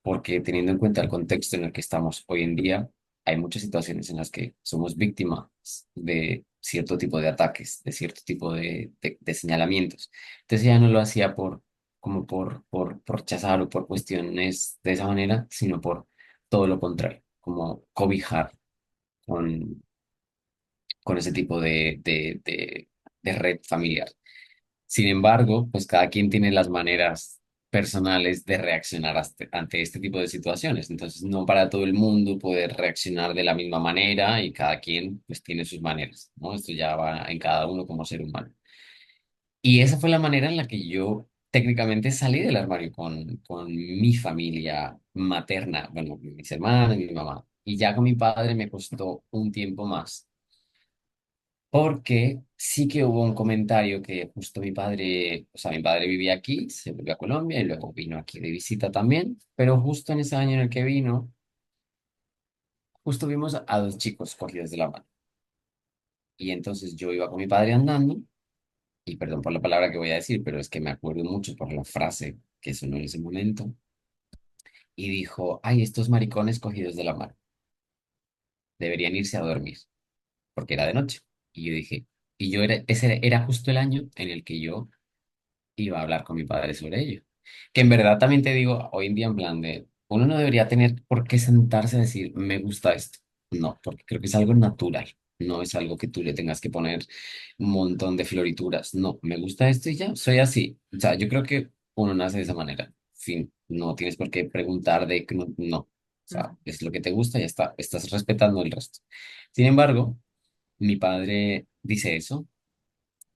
porque teniendo en cuenta el contexto en el que estamos hoy en día, hay muchas situaciones en las que somos víctimas de cierto tipo de ataques, de cierto tipo de señalamientos. Entonces ella no lo hacía por rechazar o por cuestiones de esa manera, sino por todo lo contrario, como cobijar con, con ese tipo de red familiar. Sin embargo, pues cada quien tiene las maneras personales de reaccionar ante este tipo de situaciones. Entonces, no para todo el mundo poder reaccionar de la misma manera y cada quien pues tiene sus maneras, ¿no? Esto ya va en cada uno como ser humano. Y esa fue la manera en la que yo técnicamente salí del armario con mi familia materna, bueno, mis hermanos y mi mamá. Y ya con mi padre me costó un tiempo más porque sí que hubo un comentario que justo mi padre, o sea, mi padre vivía aquí, se volvió a Colombia y luego vino aquí de visita también, pero justo en ese año en el que vino, justo vimos a dos chicos cogidos de la mano. Y entonces yo iba con mi padre andando, y perdón por la palabra que voy a decir, pero es que me acuerdo mucho por la frase que sonó en ese momento, y dijo, ay, estos maricones cogidos de la mano, deberían irse a dormir, porque era de noche. Y yo dije, ese era justo el año en el que yo iba a hablar con mi padre sobre ello. Que en verdad también te digo, hoy en día en plan de, uno no debería tener por qué sentarse a decir, me gusta esto. No, porque creo que es algo natural. No es algo que tú le tengas que poner un montón de florituras. No, me gusta esto y ya, soy así. O sea, yo creo que uno nace de esa manera. Fin, no tienes por qué preguntar de que no, no. O sea, es lo que te gusta y ya está. Estás respetando el resto. Sin embargo, mi padre dice eso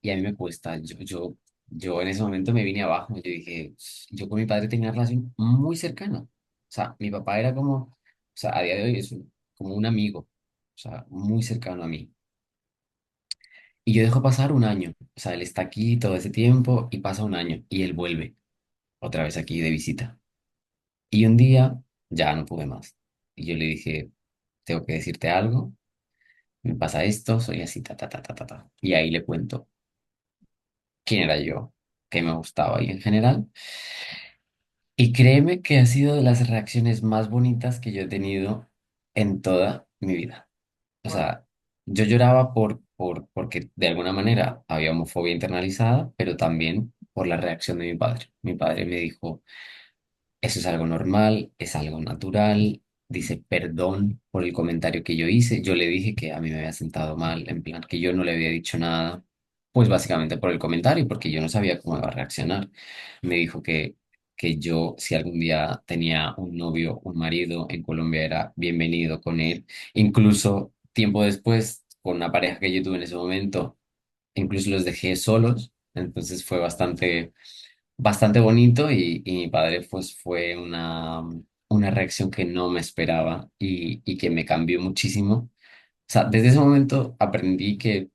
y a mí me cuesta. Yo en ese momento me vine abajo. Yo dije, yo con mi padre tenía una relación muy cercana. O sea, mi papá era como, o sea, a día de hoy es como un amigo, o sea, muy cercano a mí. Y yo dejo pasar un año. O sea, él está aquí todo ese tiempo y pasa un año y él vuelve otra vez aquí de visita. Y un día ya no pude más. Y yo le dije, tengo que decirte algo, me pasa esto, soy así, ta, ta, ta, ta, ta, ta. Y ahí le cuento quién era yo, qué me gustaba y en general. Y créeme que ha sido de las reacciones más bonitas que yo he tenido en toda mi vida. O Wow. sea, yo lloraba porque de alguna manera había homofobia internalizada, pero también por la reacción de mi padre. Mi padre me dijo, eso es algo normal, es algo natural. Dice perdón por el comentario que yo hice. Yo le dije que a mí me había sentado mal, en plan que yo no le había dicho nada, pues básicamente por el comentario, porque yo no sabía cómo iba a reaccionar. Me dijo que yo, si algún día tenía un novio, un marido en Colombia, era bienvenido con él. Incluso tiempo después, con una pareja que yo tuve en ese momento, incluso los dejé solos. Entonces fue bastante bonito y mi padre pues fue una reacción que no me esperaba y que me cambió muchísimo. O sea, desde ese momento aprendí que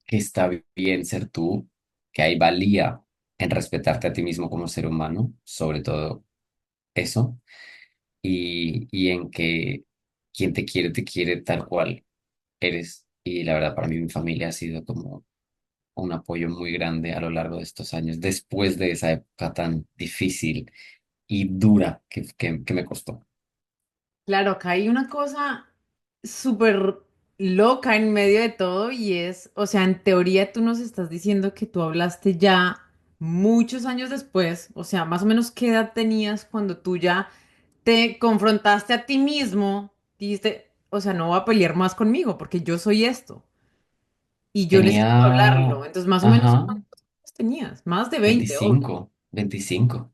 está bien ser tú, que hay valía en respetarte a ti mismo como ser humano, sobre todo eso, y en que quien te quiere tal cual eres. Y la verdad, para mí mi familia ha sido como un apoyo muy grande a lo largo de estos años, después de esa época tan difícil y dura que me costó. Claro, acá hay una cosa súper loca en medio de todo y es, o sea, en teoría tú nos estás diciendo que tú hablaste ya muchos años después, o sea, más o menos qué edad tenías cuando tú ya te confrontaste a ti mismo, dijiste, o sea, no voy a pelear más conmigo porque yo soy esto y yo necesito Tenía, hablarlo. Entonces, más o menos, ajá, ¿cuántos años tenías? Más de 20, obvio. 25.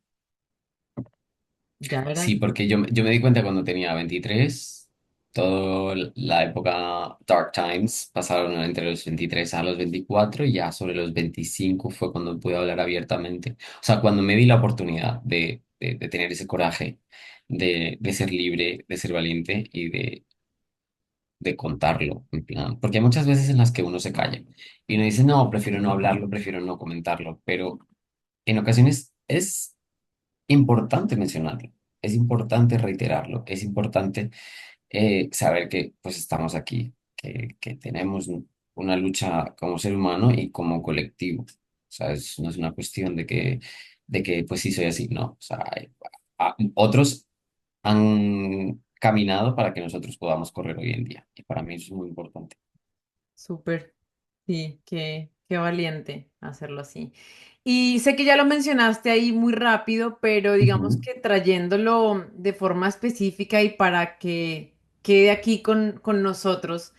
Ya Sí, eras. porque yo me di cuenta cuando tenía 23, toda la época Dark Times pasaron entre los 23 a los 24 y ya sobre los 25 fue cuando pude hablar abiertamente. O sea, cuando me di la oportunidad de tener ese coraje, de ser libre, de ser valiente y de contarlo, en plan, porque hay muchas veces en las que uno se calla y uno dice, no, prefiero no hablarlo, prefiero no comentarlo, pero en ocasiones es importante mencionarlo, es importante reiterarlo, es importante saber que pues estamos aquí, que tenemos una lucha como ser humano y como colectivo. O sea, no es una cuestión de que pues sí soy así, no. O sea, otros han caminado para que nosotros podamos correr hoy en día. Y para mí eso es muy importante. Súper, sí, qué valiente hacerlo así. Y sé que ya lo mencionaste ahí muy rápido, pero digamos Ujú. que trayéndolo de forma específica y para que quede aquí con nosotros,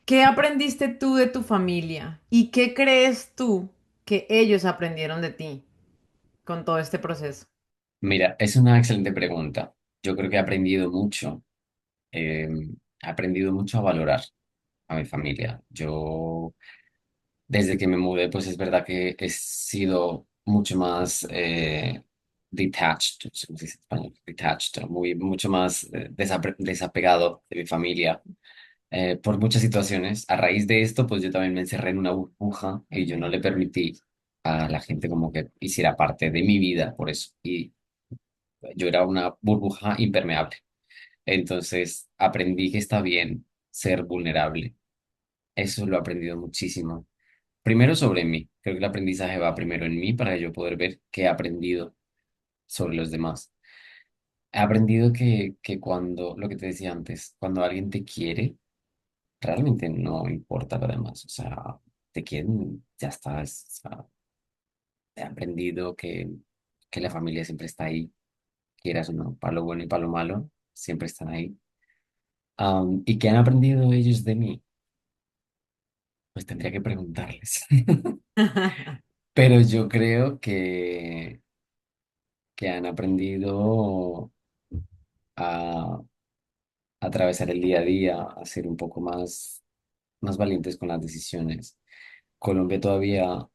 ¿qué aprendiste tú de tu familia? ¿Y qué crees tú que ellos aprendieron de ti con todo este proceso? Mira, es una excelente pregunta. Yo creo que he aprendido mucho, eh, he aprendido mucho a valorar a mi familia. Yo desde que me mudé, pues es verdad que he sido mucho más detached, no sé cómo se dice en español, detached, mucho más desapegado de mi familia por muchas situaciones. A raíz de esto, pues yo también me encerré en una burbuja y yo no le permití a la gente como que hiciera parte de mi vida por eso. Y yo era una burbuja impermeable. Entonces aprendí que está bien ser vulnerable. Eso lo he aprendido muchísimo. Primero sobre mí. Creo que el aprendizaje va primero en mí para yo poder ver qué he aprendido sobre los demás. He aprendido que cuando, lo que te decía antes, cuando alguien te quiere, realmente no importa lo demás. O sea, te quieren, ya está. O sea, he aprendido que la familia siempre está ahí, quieras o no, para lo bueno y para lo malo, siempre están ahí. ¿Y qué han aprendido ellos de mí? Pues tendría que preguntarles. Pero yo creo que han aprendido a atravesar el día a día, a ser un poco más valientes con las decisiones. Colombia todavía,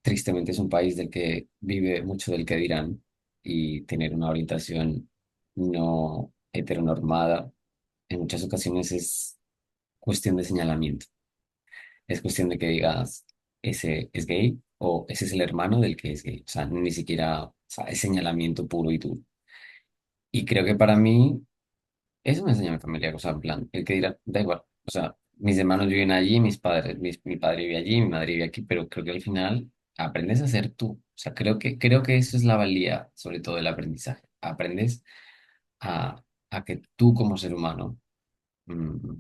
tristemente, es un país del que vive mucho del que dirán y tener una orientación no heteronormada en muchas ocasiones es cuestión de señalamiento. Es cuestión de que digas, ese es gay o ese es el hermano del que es gay. O sea, ni siquiera, o sea, es señalamiento puro y duro. Y creo que para mí, eso me enseña mi familia, o sea, en plan, el que dirá, da igual. O sea, mis hermanos viven allí, mis padres, mi padre vive allí, mi madre vive aquí, pero creo que al final aprendes a ser tú. O sea, creo que eso es la valía, sobre todo del aprendizaje. Aprendes a que tú como ser humano mm,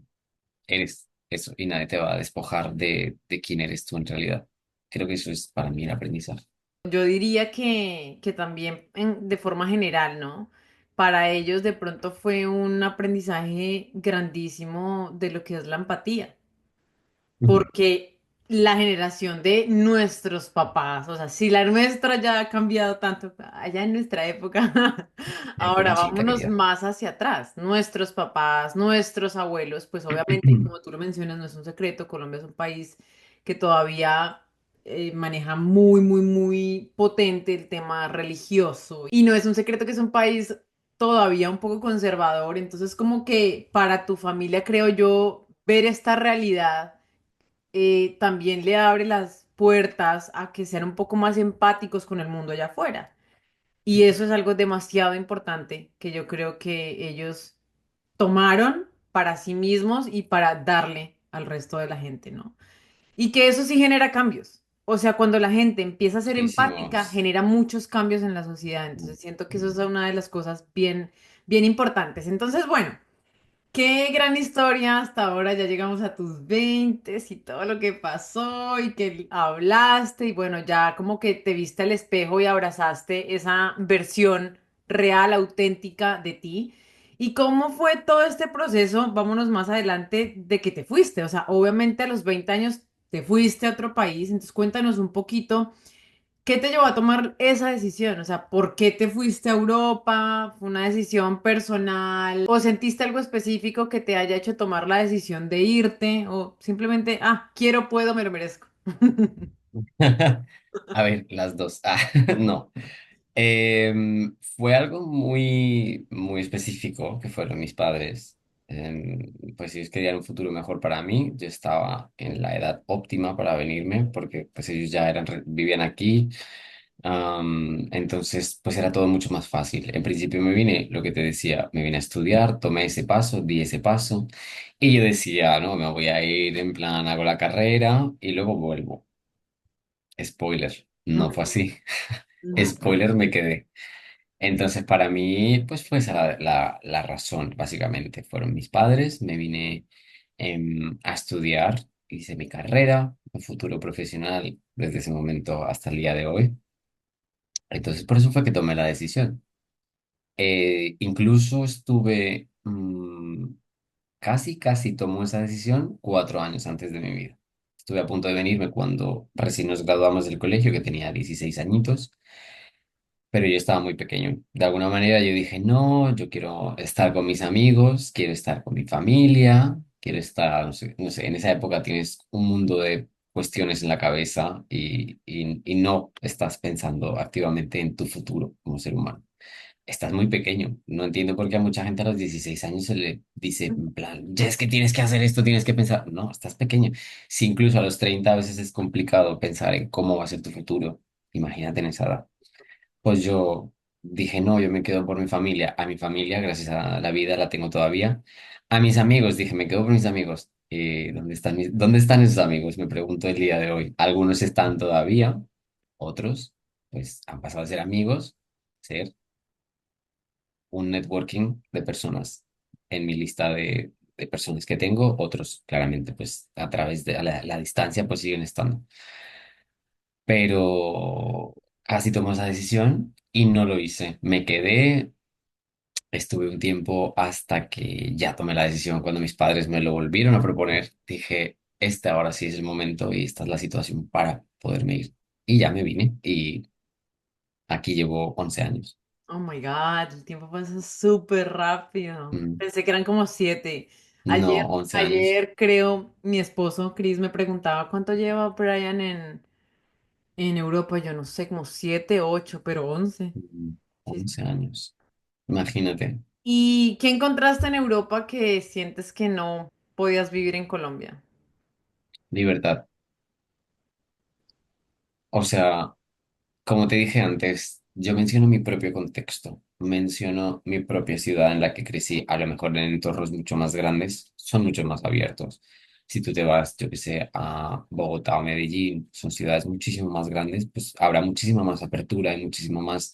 eres eso y nadie te va a despojar de quién eres tú en realidad. Creo que eso es para mí el aprendizaje. Yo diría que también de forma general, ¿no? Para ellos de pronto fue un aprendizaje grandísimo de lo que es la empatía. Ujú. Porque la generación de nuestros papás, o sea, si la nuestra ya ha cambiado tanto allá en nuestra época, ahora Época chica, vámonos querida. más hacia atrás. Nuestros papás, nuestros abuelos, pues obviamente, como tú lo mencionas, no es un secreto, Colombia es un país que todavía maneja muy, muy, muy potente el tema religioso. Y no es un secreto que es un país todavía un poco conservador, entonces como que para tu familia, creo yo, ver esta realidad también le abre las puertas a que sean un poco más empáticos con el mundo allá afuera. Y eso es algo demasiado importante que yo creo que ellos tomaron para sí mismos y para darle al resto de la gente, ¿no? Y que eso sí genera cambios. O sea, cuando la gente empieza a ser empática, Muchísimos. genera muchos cambios en la sociedad. Entonces siento que eso es una de las cosas bien, bien importantes. Entonces, bueno. Qué gran historia hasta ahora, ya llegamos a tus 20 y todo lo que pasó y que hablaste y bueno, ya como que te viste al espejo y abrazaste esa versión real, auténtica de ti. ¿Y cómo fue todo este proceso? Vámonos más adelante de que te fuiste, o sea, obviamente a los 20 años te fuiste a otro país, entonces cuéntanos un poquito. ¿Qué te llevó a tomar esa decisión? O sea, ¿por qué te fuiste a Europa? ¿Fue una decisión personal? ¿O sentiste algo específico que te haya hecho tomar la decisión de irte? ¿O simplemente, quiero, puedo, me lo merezco? A ver, las dos. No. Fue algo muy, muy específico que fueron mis padres. Pues ellos querían un futuro mejor para mí. Yo estaba en la edad óptima para venirme porque pues ellos ya vivían aquí. Entonces, pues era todo mucho más fácil. En principio me vine, lo que te decía, me vine a estudiar, tomé ese paso, di ese paso y yo decía, no, me voy a ir en plan, hago la carrera y luego vuelvo. Spoiler, no fue No, así. no. Spoiler, me quedé. Entonces, para mí, pues fue esa la razón, básicamente. Fueron mis padres, me vine a estudiar, hice mi carrera, mi futuro profesional desde ese momento hasta el día de hoy. Entonces, por eso fue que tomé la decisión. Incluso estuve, casi tomó esa decisión 4 años antes de mi vida. Estuve a punto de venirme cuando recién nos graduamos del colegio, que tenía 16 añitos, pero yo estaba muy pequeño. De alguna manera yo dije, no, yo quiero estar con mis amigos, quiero estar con mi familia, quiero estar, no sé, en esa época tienes un mundo de cuestiones en la cabeza y no estás pensando activamente en tu futuro como ser humano. Estás muy pequeño. No entiendo por qué a mucha gente a los 16 años se le dice, en plan, ya es que tienes que hacer esto, tienes que pensar. No, estás pequeño. Si incluso a los 30 a veces es complicado pensar en cómo va a ser tu futuro, imagínate en esa edad. Pues yo dije, no, yo me quedo por mi familia. A mi familia, gracias a la vida, la tengo todavía. A mis amigos, dije, me quedo por mis amigos. ¿Dónde están esos amigos? Me pregunto el día de hoy. Algunos están todavía, otros, pues, han pasado a ser amigos, ser un networking de personas en mi lista de personas que tengo. Otros, claramente, pues, a través de la distancia, pues, siguen estando. Pero casi tomé esa decisión y no lo hice. Me quedé, estuve un tiempo hasta que ya tomé la decisión. Cuando mis padres me lo volvieron a proponer, dije, este ahora sí es el momento y esta es la situación para poderme ir. Y ya me vine y aquí llevo 11 años. Oh my God, el tiempo pasa súper rápido. Mm, Pensé que eran como 7. No, Ayer, 11 años. ayer creo, mi esposo Chris me preguntaba cuánto lleva Brian en Europa. Yo no sé, como 7, 8, pero 11. Mm, Sí. 11 años. Imagínate. ¿Y qué encontraste en Europa que sientes que no podías vivir en Colombia? Libertad. O sea, como te dije antes, yo menciono mi propio contexto, menciono mi propia ciudad en la que crecí, a lo mejor en entornos mucho más grandes, son mucho más abiertos. Si tú te vas, yo que sé, a Bogotá o Medellín, son ciudades muchísimo más grandes, pues habrá muchísima más apertura y muchísimo más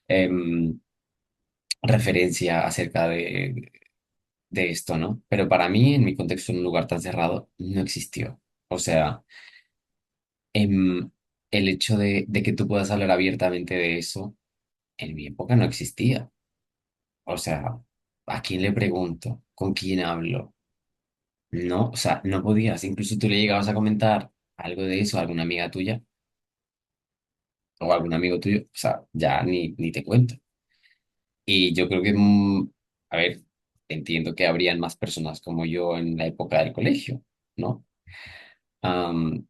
em, referencia acerca de esto, ¿no? Pero para mí, en mi contexto, en un lugar tan cerrado, no existió. O sea, el hecho de que tú puedas hablar abiertamente de eso, en mi época no existía. O sea, ¿a quién le pregunto? ¿Con quién hablo? No, o sea, no podías. Incluso tú le llegabas a comentar algo de eso a alguna amiga tuya o algún amigo tuyo, o sea, ya ni te cuento. Y yo creo que, a ver, entiendo que habrían más personas como yo en la época del colegio, ¿no?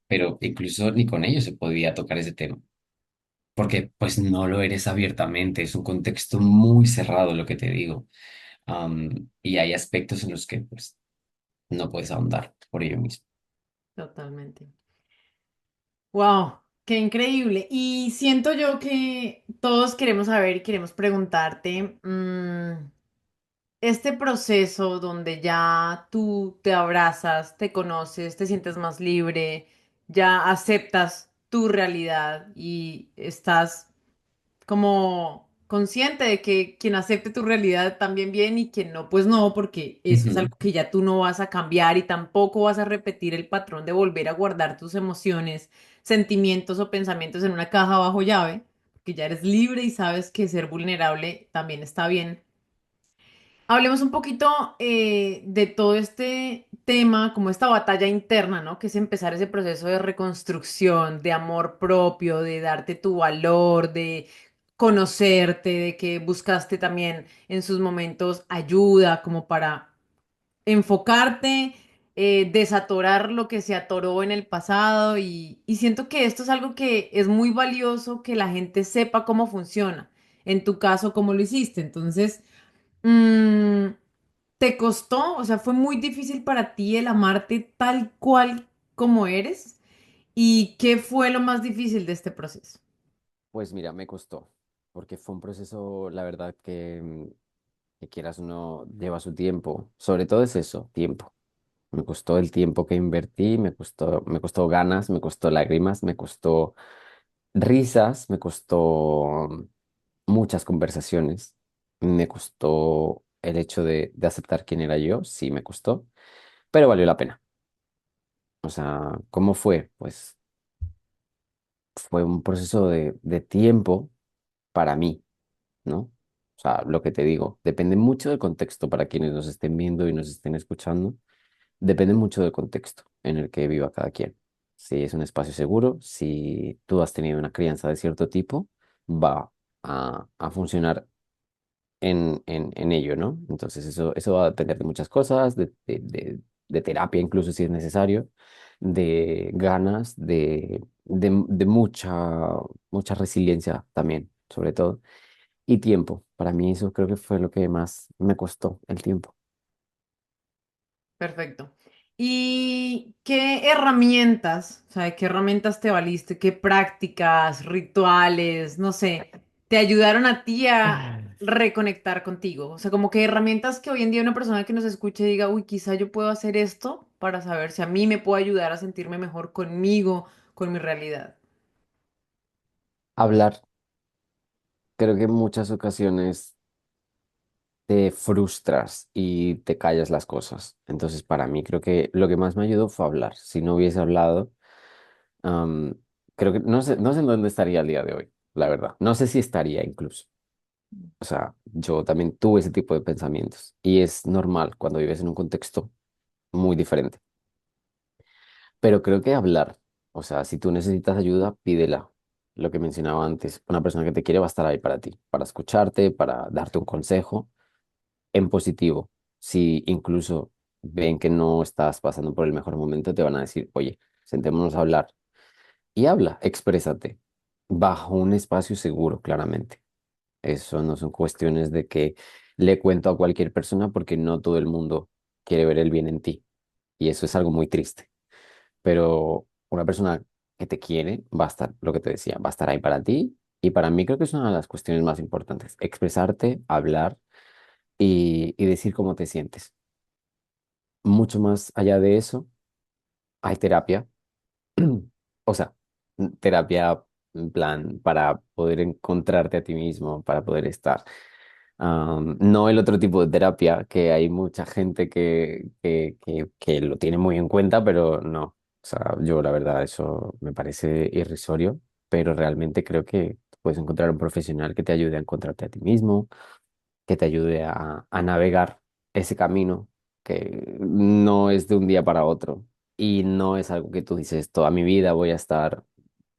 Pero incluso ni con ellos se podía tocar ese tema, porque pues no lo eres abiertamente, es un contexto muy cerrado lo que te digo. Y hay aspectos en los que pues no puedes ahondar por ello mismo. Totalmente. Wow, qué increíble. Y siento yo que todos queremos saber y queremos preguntarte, este proceso donde ya tú te abrazas, te conoces, te sientes más libre, ya aceptas tu realidad y estás como consciente de que quien acepte tu realidad también bien y quien no, pues no, porque eso es Ujú. algo que ya tú no vas a cambiar y tampoco vas a repetir el patrón de volver a guardar tus emociones, sentimientos o pensamientos en una caja bajo llave, porque ya eres libre y sabes que ser vulnerable también está bien. Hablemos un poquito de todo este tema, como esta batalla interna, ¿no? Que es empezar ese proceso de reconstrucción, de amor propio, de darte tu valor, de conocerte, de que buscaste también en sus momentos ayuda como para enfocarte, desatorar lo que se atoró en el pasado y siento que esto es algo que es muy valioso que la gente sepa cómo funciona. En tu caso, cómo lo hiciste. Entonces... Mm, ¿te costó? O sea, ¿fue muy difícil para ti el amarte tal cual como eres? ¿Y qué fue lo más difícil de este proceso? Pues mira, me costó, porque fue un proceso, la verdad, que quieras uno lleva su tiempo. Sobre todo es eso, tiempo. Me costó el tiempo que invertí, me costó ganas, me costó lágrimas, me costó risas, me costó muchas conversaciones, me costó el hecho de aceptar quién era yo, sí me costó, pero valió la pena. O sea, ¿cómo fue? Pues fue un proceso de tiempo para mí, ¿no? O sea, lo que te digo, depende mucho del contexto para quienes nos estén viendo y nos estén escuchando, depende mucho del contexto en el que viva cada quien. Si es un espacio seguro, si tú has tenido una crianza de cierto tipo, va a funcionar en ello, ¿no? Entonces eso va a depender de muchas cosas, de terapia incluso si es necesario, de ganas, de mucha resiliencia también, sobre todo, y tiempo. Para mí eso creo que fue lo que más me costó, el tiempo. Perfecto. ¿Y qué herramientas, o sea, de qué herramientas te valiste, qué prácticas, rituales, no sé, te ayudaron a ti a reconectar contigo? O sea, como que herramientas que hoy en día una persona que nos escuche diga, uy, quizá yo puedo hacer esto para saber si a mí me puede ayudar a sentirme mejor conmigo, con mi realidad. Hablar, creo que en muchas ocasiones te frustras y te callas las cosas. Entonces, para mí creo que lo que más me ayudó fue hablar. Si no hubiese hablado, am, creo que no sé en dónde estaría el día de hoy, la verdad. No sé si estaría incluso. O sea, yo también tuve ese tipo de pensamientos y es normal cuando vives en un contexto muy diferente. Pero creo que hablar, o sea, si tú necesitas ayuda, pídela. Lo que mencionaba antes, una persona que te quiere va a estar ahí para ti, para escucharte, para darte un consejo en positivo. Si incluso ven que no estás pasando por el mejor momento, te van a decir, oye, sentémonos a hablar y habla, exprésate bajo un espacio seguro, claramente. Eso no son cuestiones de que le cuento a cualquier persona porque no todo el mundo quiere ver el bien en ti. Y eso es algo muy triste. Pero una persona que te quiere, va a estar, lo que te decía, va a estar ahí para ti. Y para mí creo que es una de las cuestiones más importantes, expresarte, hablar y decir cómo te sientes. Mucho más allá de eso, hay terapia. O sea, terapia en plan para poder encontrarte a ti mismo, para poder estar. No el otro tipo de terapia, que hay mucha gente que lo tiene muy en cuenta, pero no. O sea, yo la verdad eso me parece irrisorio, pero realmente creo que puedes encontrar un profesional que te ayude a encontrarte a ti mismo, que te ayude a navegar ese camino que no es de un día para otro y no es algo que tú dices, toda mi vida voy a estar,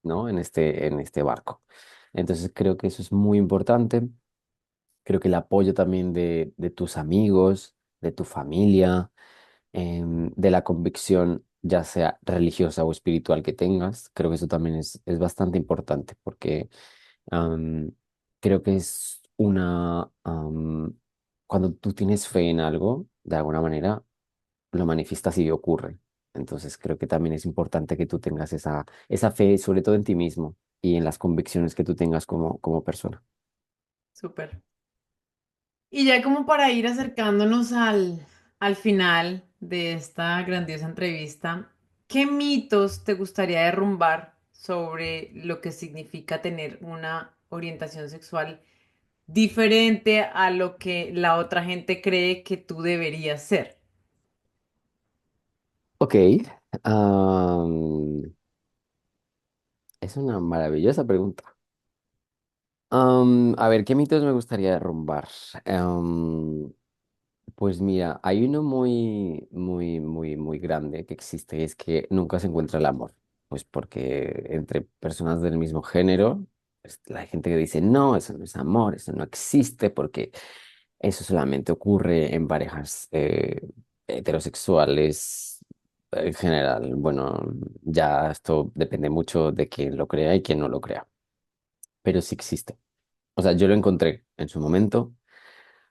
¿no? En este barco. Entonces creo que eso es muy importante. Creo que el apoyo también de tus amigos, de tu familia, de la convicción, ya sea religiosa o espiritual que tengas, creo que eso también es bastante importante porque am, creo que es cuando tú tienes fe en algo, de alguna manera, lo manifiestas y ocurre. Entonces creo que también es importante que tú tengas esa fe, sobre todo en ti mismo y en las convicciones que tú tengas como persona. Súper. Y ya como para ir acercándonos al final de esta grandiosa entrevista, ¿qué mitos te gustaría derrumbar sobre lo que significa tener una orientación sexual diferente a lo que la otra gente cree que tú deberías ser? Ok, am, es una maravillosa pregunta. A ver, ¿qué mitos me gustaría derrumbar? Am, pues mira, hay uno muy grande que existe y es que nunca se encuentra el amor. Pues porque entre personas del mismo género, pues, hay gente que dice, no, eso no es amor, eso no existe, porque eso solamente ocurre en parejas heterosexuales en general. Bueno, ya esto depende mucho de quién lo crea y quién no lo crea, pero sí existe. O sea, yo lo encontré en su momento,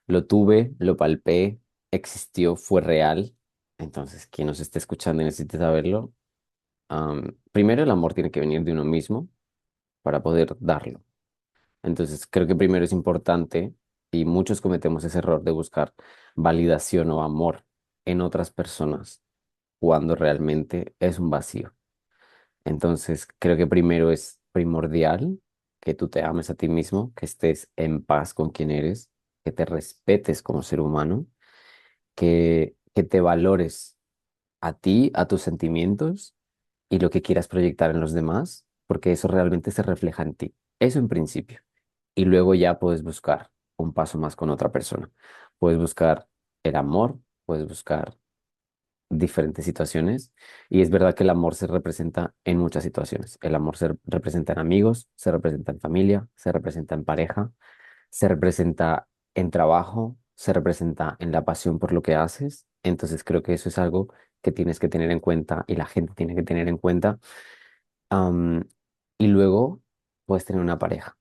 lo tuve, lo palpé, existió, fue real. Entonces, quien nos esté escuchando y necesite saberlo, primero el amor tiene que venir de uno mismo para poder darlo. Entonces, creo que primero es importante, y muchos cometemos ese error de buscar validación o amor en otras personas cuando realmente es un vacío. Entonces, creo que primero es primordial que tú te ames a ti mismo, que estés en paz con quien eres, que te respetes como ser humano, que te valores a ti, a tus sentimientos y lo que quieras proyectar en los demás, porque eso realmente se refleja en ti. Eso en principio. Y luego ya puedes buscar un paso más con otra persona. Puedes buscar el amor, puedes buscar diferentes situaciones. Y es verdad que el amor se representa en muchas situaciones. El amor se representa en amigos, se representa en familia, se representa en pareja, se representa en trabajo, se representa en la pasión por lo que haces. Entonces creo que eso es algo que tienes que tener en cuenta y la gente tiene que tener en cuenta. Am, y luego puedes tener una pareja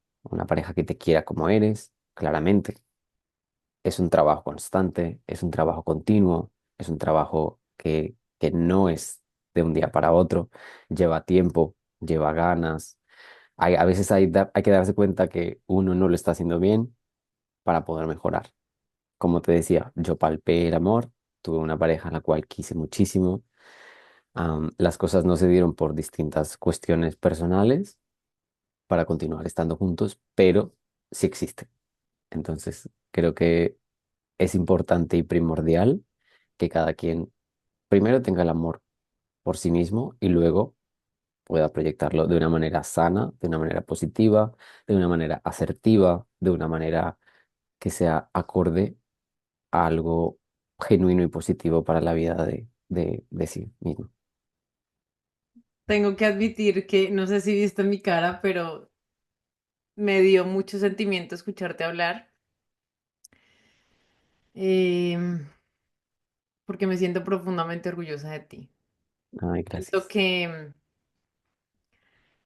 que te quiera como eres, claramente. Es un trabajo constante, es un trabajo continuo, es un trabajo que no es de un día para otro, lleva tiempo, lleva ganas. A veces hay que darse cuenta que uno no lo está haciendo bien para poder mejorar. Como te decía, yo palpé el amor, tuve una pareja a la cual quise muchísimo. Las cosas no se dieron por distintas cuestiones personales para continuar estando juntos, pero sí existe. Entonces, creo que es importante y primordial que cada quien primero tenga el amor por sí mismo y luego pueda proyectarlo de una manera sana, de una manera positiva, de una manera asertiva, de una manera que sea acorde a algo genuino y positivo para la vida de sí mismo. Tengo que admitir que no sé si viste mi cara, pero me dio mucho sentimiento escucharte hablar, em, porque me siento profundamente orgullosa de ti. Ay, Siento gracias. que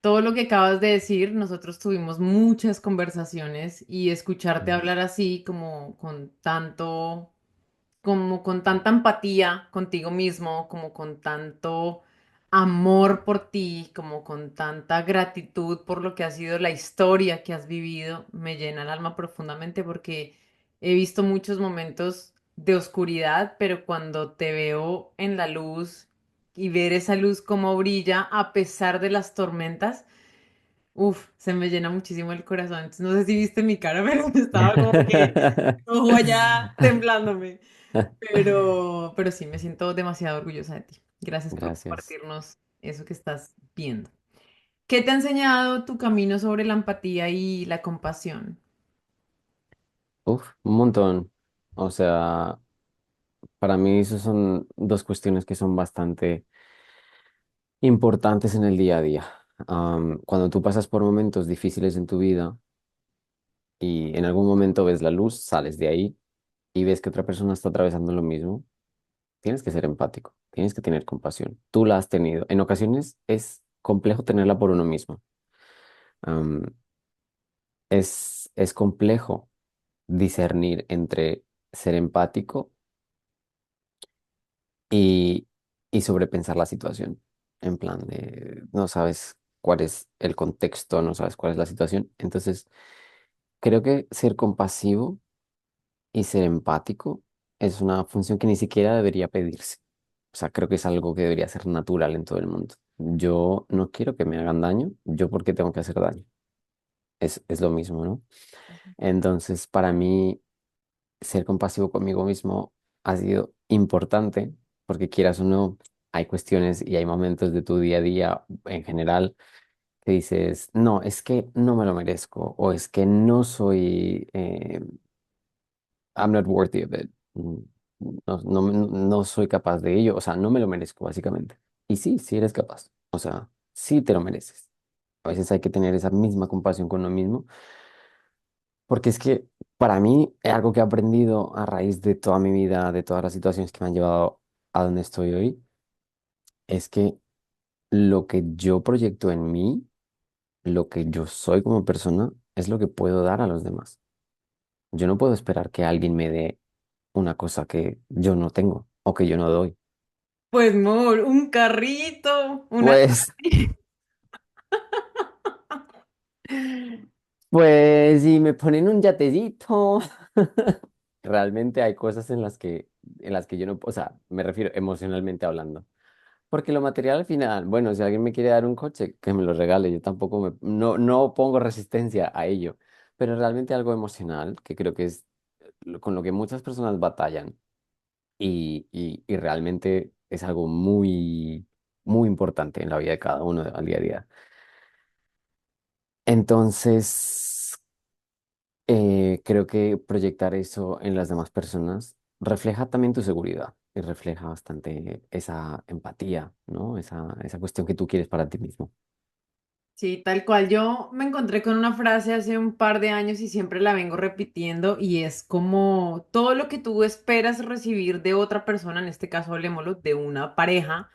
todo lo que acabas de decir, nosotros tuvimos muchas conversaciones y escucharte Mm. hablar así como con tanta empatía contigo mismo, como con tanto amor por ti, como con tanta gratitud por lo que ha sido la historia que has vivido, me llena el alma profundamente porque he visto muchos momentos de oscuridad, pero cuando te veo en la luz y ver esa luz como brilla a pesar de las tormentas, uf, se me llena muchísimo el corazón. Entonces, no sé si viste mi cara, pero estaba como que ojo allá temblándome. Pero sí, me siento demasiado orgullosa de ti. Gracias por Gracias. compartirnos eso que estás viendo. ¿Qué te ha enseñado tu camino sobre la empatía y la compasión? Uf, un montón. O sea, para mí eso son dos cuestiones que son bastante importantes en el día a día. Cuando tú pasas por momentos difíciles en tu vida y en algún momento ves la luz, sales de ahí y ves que otra persona está atravesando lo mismo, tienes que ser empático, tienes que tener compasión. Tú la has tenido. En ocasiones es complejo tenerla por uno mismo. Am, es complejo discernir entre ser empático y, y sobrepensar la situación. En plan de no sabes cuál es el contexto, no sabes cuál es la situación. Entonces, creo que ser compasivo y ser empático es una función que ni siquiera debería pedirse. O sea, creo que es algo que debería ser natural en todo el mundo. Yo no quiero que me hagan daño, yo porque tengo que hacer daño. Es lo mismo, ¿no? Entonces, para mí, ser compasivo conmigo mismo ha sido importante, porque quieras o no, hay cuestiones y hay momentos de tu día a día en general que dices, no, es que no me lo merezco, o es que no soy, I'm not worthy of it. No, no soy capaz de ello, o sea, no me lo merezco, básicamente. Y sí, sí eres capaz, o sea, sí te lo mereces. A veces hay que tener esa misma compasión con uno mismo, porque es que para mí es algo que he aprendido a raíz de toda mi vida, de todas las situaciones que me han llevado a donde estoy hoy, es que lo que yo proyecto en mí, lo que yo soy como persona, es lo que puedo dar a los demás. Yo no puedo esperar que alguien me dé una cosa que yo no tengo o que yo no doy. Pues, amor, un carrito, una... Pues, pues, si me ponen un yatecito, realmente hay cosas en las que yo no, o sea, me refiero emocionalmente hablando. Porque lo material al final, bueno, si alguien me quiere dar un coche, que me lo regale, yo tampoco no pongo resistencia a ello. Pero realmente algo emocional, que creo que es con lo que muchas personas batallan y realmente es algo muy, muy importante en la vida de cada uno al día a día. Entonces, creo que proyectar eso en las demás personas refleja también tu seguridad y refleja bastante esa empatía, ¿no? Esa cuestión que tú quieres para ti mismo. Sí, tal cual. Yo me encontré con una frase hace un par de años y siempre la vengo repitiendo y es como todo lo que tú esperas recibir de otra persona, en este caso hablemoslo de una pareja,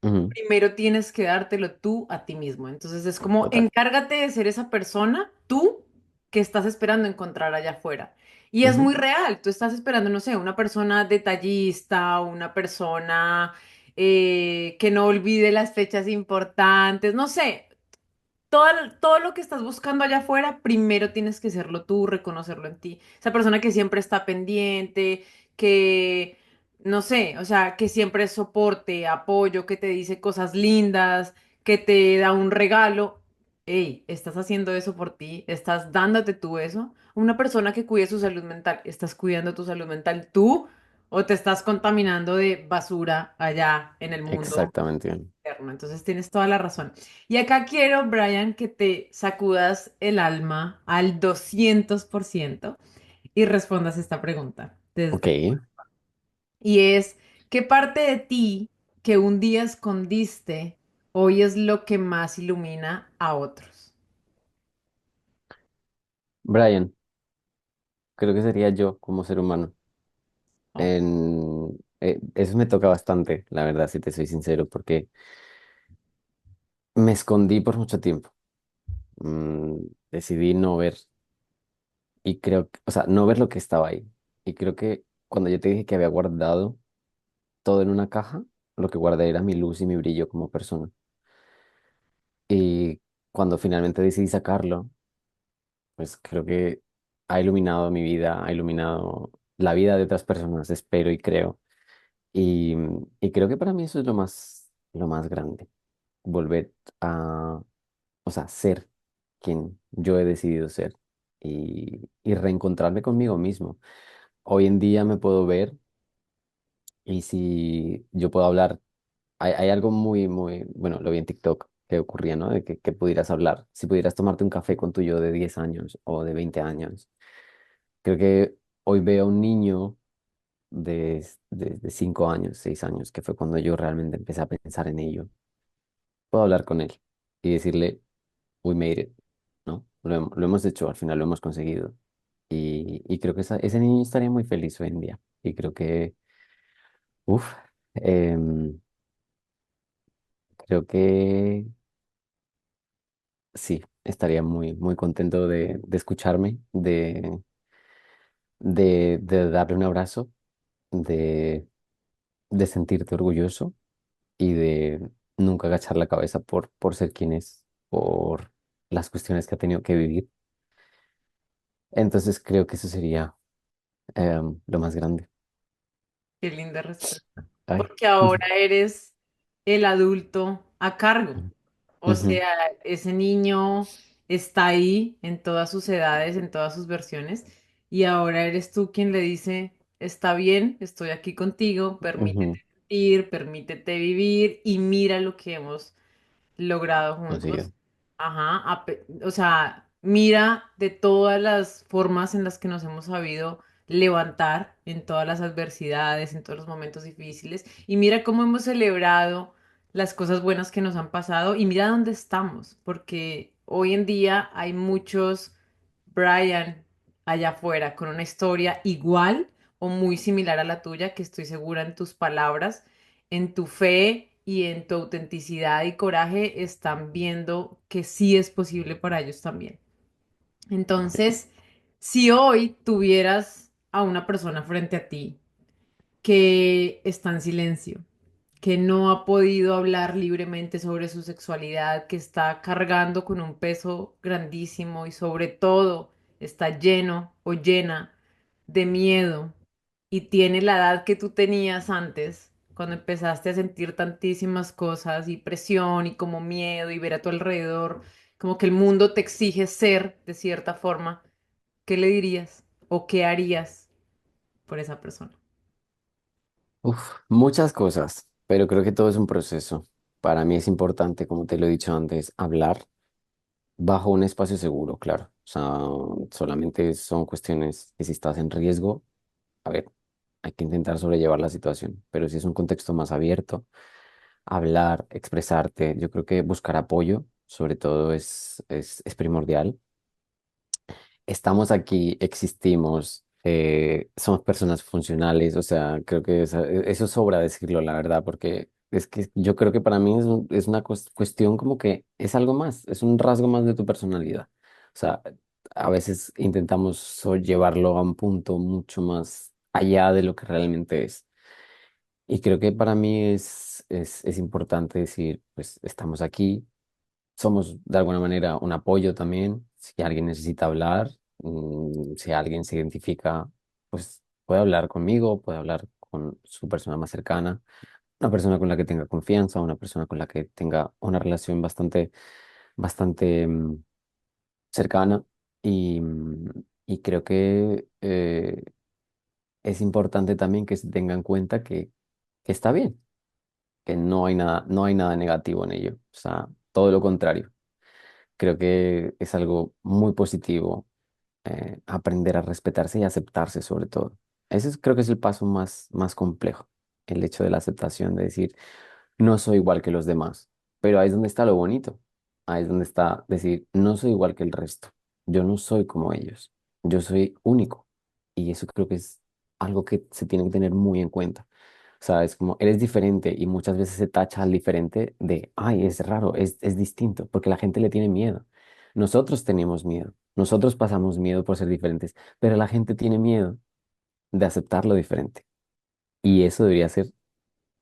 Ujú, primero tienes que dártelo tú a ti mismo. Entonces es como total. encárgate de ser esa persona, tú, que estás esperando encontrar allá afuera. Y es Ujú, muy real, tú estás esperando, no sé, una persona detallista, una persona que no olvide las fechas importantes, no sé, todo lo que estás buscando allá afuera, primero tienes que serlo tú, reconocerlo en ti. Esa persona que siempre está pendiente, que, no sé, o sea, que siempre es soporte, apoyo, que te dice cosas lindas, que te da un regalo. Hey, estás haciendo eso por ti, estás dándote tú eso. Una persona que cuide su salud mental, ¿estás cuidando tu salud mental tú o te estás contaminando de basura allá en el mundo Exactamente. externo? Entonces tienes toda la razón. Y acá quiero, Brian, que te sacudas el alma al 200% y respondas esta pregunta. Ok, Y es, ¿qué parte de ti que un día escondiste hoy es lo que más ilumina a otros? Brian, creo que sería yo como ser humano. Oh, Eso me toca bastante, la verdad, si te soy sincero, porque me escondí por mucho tiempo. Mm, decidí no ver y creo, o sea, no ver lo que estaba ahí. Y creo que cuando yo te dije que había guardado todo en una caja, lo que guardé era mi luz y mi brillo como persona. Y cuando finalmente decidí sacarlo, pues creo que ha iluminado mi vida, ha iluminado la vida de otras personas, espero y creo. Y creo que para mí eso es lo más grande, volver a, o sea, ser quien yo he decidido ser y reencontrarme conmigo mismo. Hoy en día me puedo ver y si yo puedo hablar, hay algo bueno, lo vi en TikTok que ocurría, ¿no? De que pudieras hablar, si pudieras tomarte un café con tu yo de 10 años o de 20 años. Creo que hoy veo a un niño de 5 años, 6 años, que fue cuando yo realmente empecé a pensar en ello. Puedo hablar con él y decirle, we made it, ¿no? Lo hemos hecho, al final lo hemos conseguido. Y creo que ese niño estaría muy feliz hoy en día. Y creo que, uff, creo que sí, estaría muy contento de escucharme, de darle un abrazo, de, de sentirte orgulloso y de nunca agachar la cabeza por ser quien es, por las cuestiones que ha tenido que vivir. Entonces creo que eso sería lo más grande. Qué linda respuesta. Ay. Porque ahora eres el adulto a cargo. O Ujú, sea, ese niño está ahí en todas sus edades, en todas sus versiones, y ahora eres tú quien le dice, está bien, estoy aquí contigo, permítete ujú, sentir, permítete vivir y mira lo que hemos logrado juntos. consigue. Ajá, o sea, mira de todas las formas en las que nos hemos sabido levantar en todas las adversidades, en todos los momentos difíciles, y mira cómo hemos celebrado las cosas buenas que nos han pasado y mira dónde estamos, porque hoy en día hay muchos Brian allá afuera con una historia igual o muy similar a la tuya, que estoy segura en tus palabras, en tu fe y en tu autenticidad y coraje están viendo que sí es posible para ellos también. Entonces, si hoy tuvieras a una persona frente a ti que está en silencio, que no ha podido hablar libremente sobre su sexualidad, que está cargando con un peso grandísimo y sobre todo está lleno o llena de miedo y tiene la edad que tú tenías antes, cuando empezaste a sentir tantísimas cosas y presión y como miedo y ver a tu alrededor, como que el mundo te exige ser de cierta forma, ¿qué le dirías o qué harías por esa persona? Uf, muchas cosas, pero creo que todo es un proceso. Para mí es importante, como te lo he dicho antes, hablar bajo un espacio seguro, claro. O sea, solamente son cuestiones que si estás en riesgo, a ver, hay que intentar sobrellevar la situación, pero si es un contexto más abierto, hablar, expresarte, yo creo que buscar apoyo, sobre todo, es primordial. Estamos aquí, existimos, somos personas funcionales, o sea, creo que eso sobra decirlo, la verdad, porque es que yo creo que para mí es una cuestión como que es algo más, es un rasgo más de tu personalidad. O sea, a veces intentamos llevarlo a un punto mucho más allá de lo que realmente es. Y creo que para mí es importante decir, pues estamos aquí, somos de alguna manera un apoyo también. Si alguien necesita hablar, si alguien se identifica, pues puede hablar conmigo, puede hablar con su persona más cercana, una persona con la que tenga confianza, una persona con la que tenga una relación bastante cercana. Y creo que es importante también que se tenga en cuenta que está bien, que no hay nada negativo en ello. O sea, todo lo contrario. Creo que es algo muy positivo, aprender a respetarse y aceptarse sobre todo. Creo que es el paso más complejo, el hecho de la aceptación, de decir, no soy igual que los demás, pero ahí es donde está lo bonito, ahí es donde está decir, no soy igual que el resto, yo no soy como ellos, yo soy único. Y eso creo que es algo que se tiene que tener muy en cuenta. O sea, es como, eres diferente y muchas veces se tacha al diferente de, ay, es raro, es distinto, porque la gente le tiene miedo. Nosotros tenemos miedo, nosotros pasamos miedo por ser diferentes, pero la gente tiene miedo de aceptar lo diferente. Y eso debería ser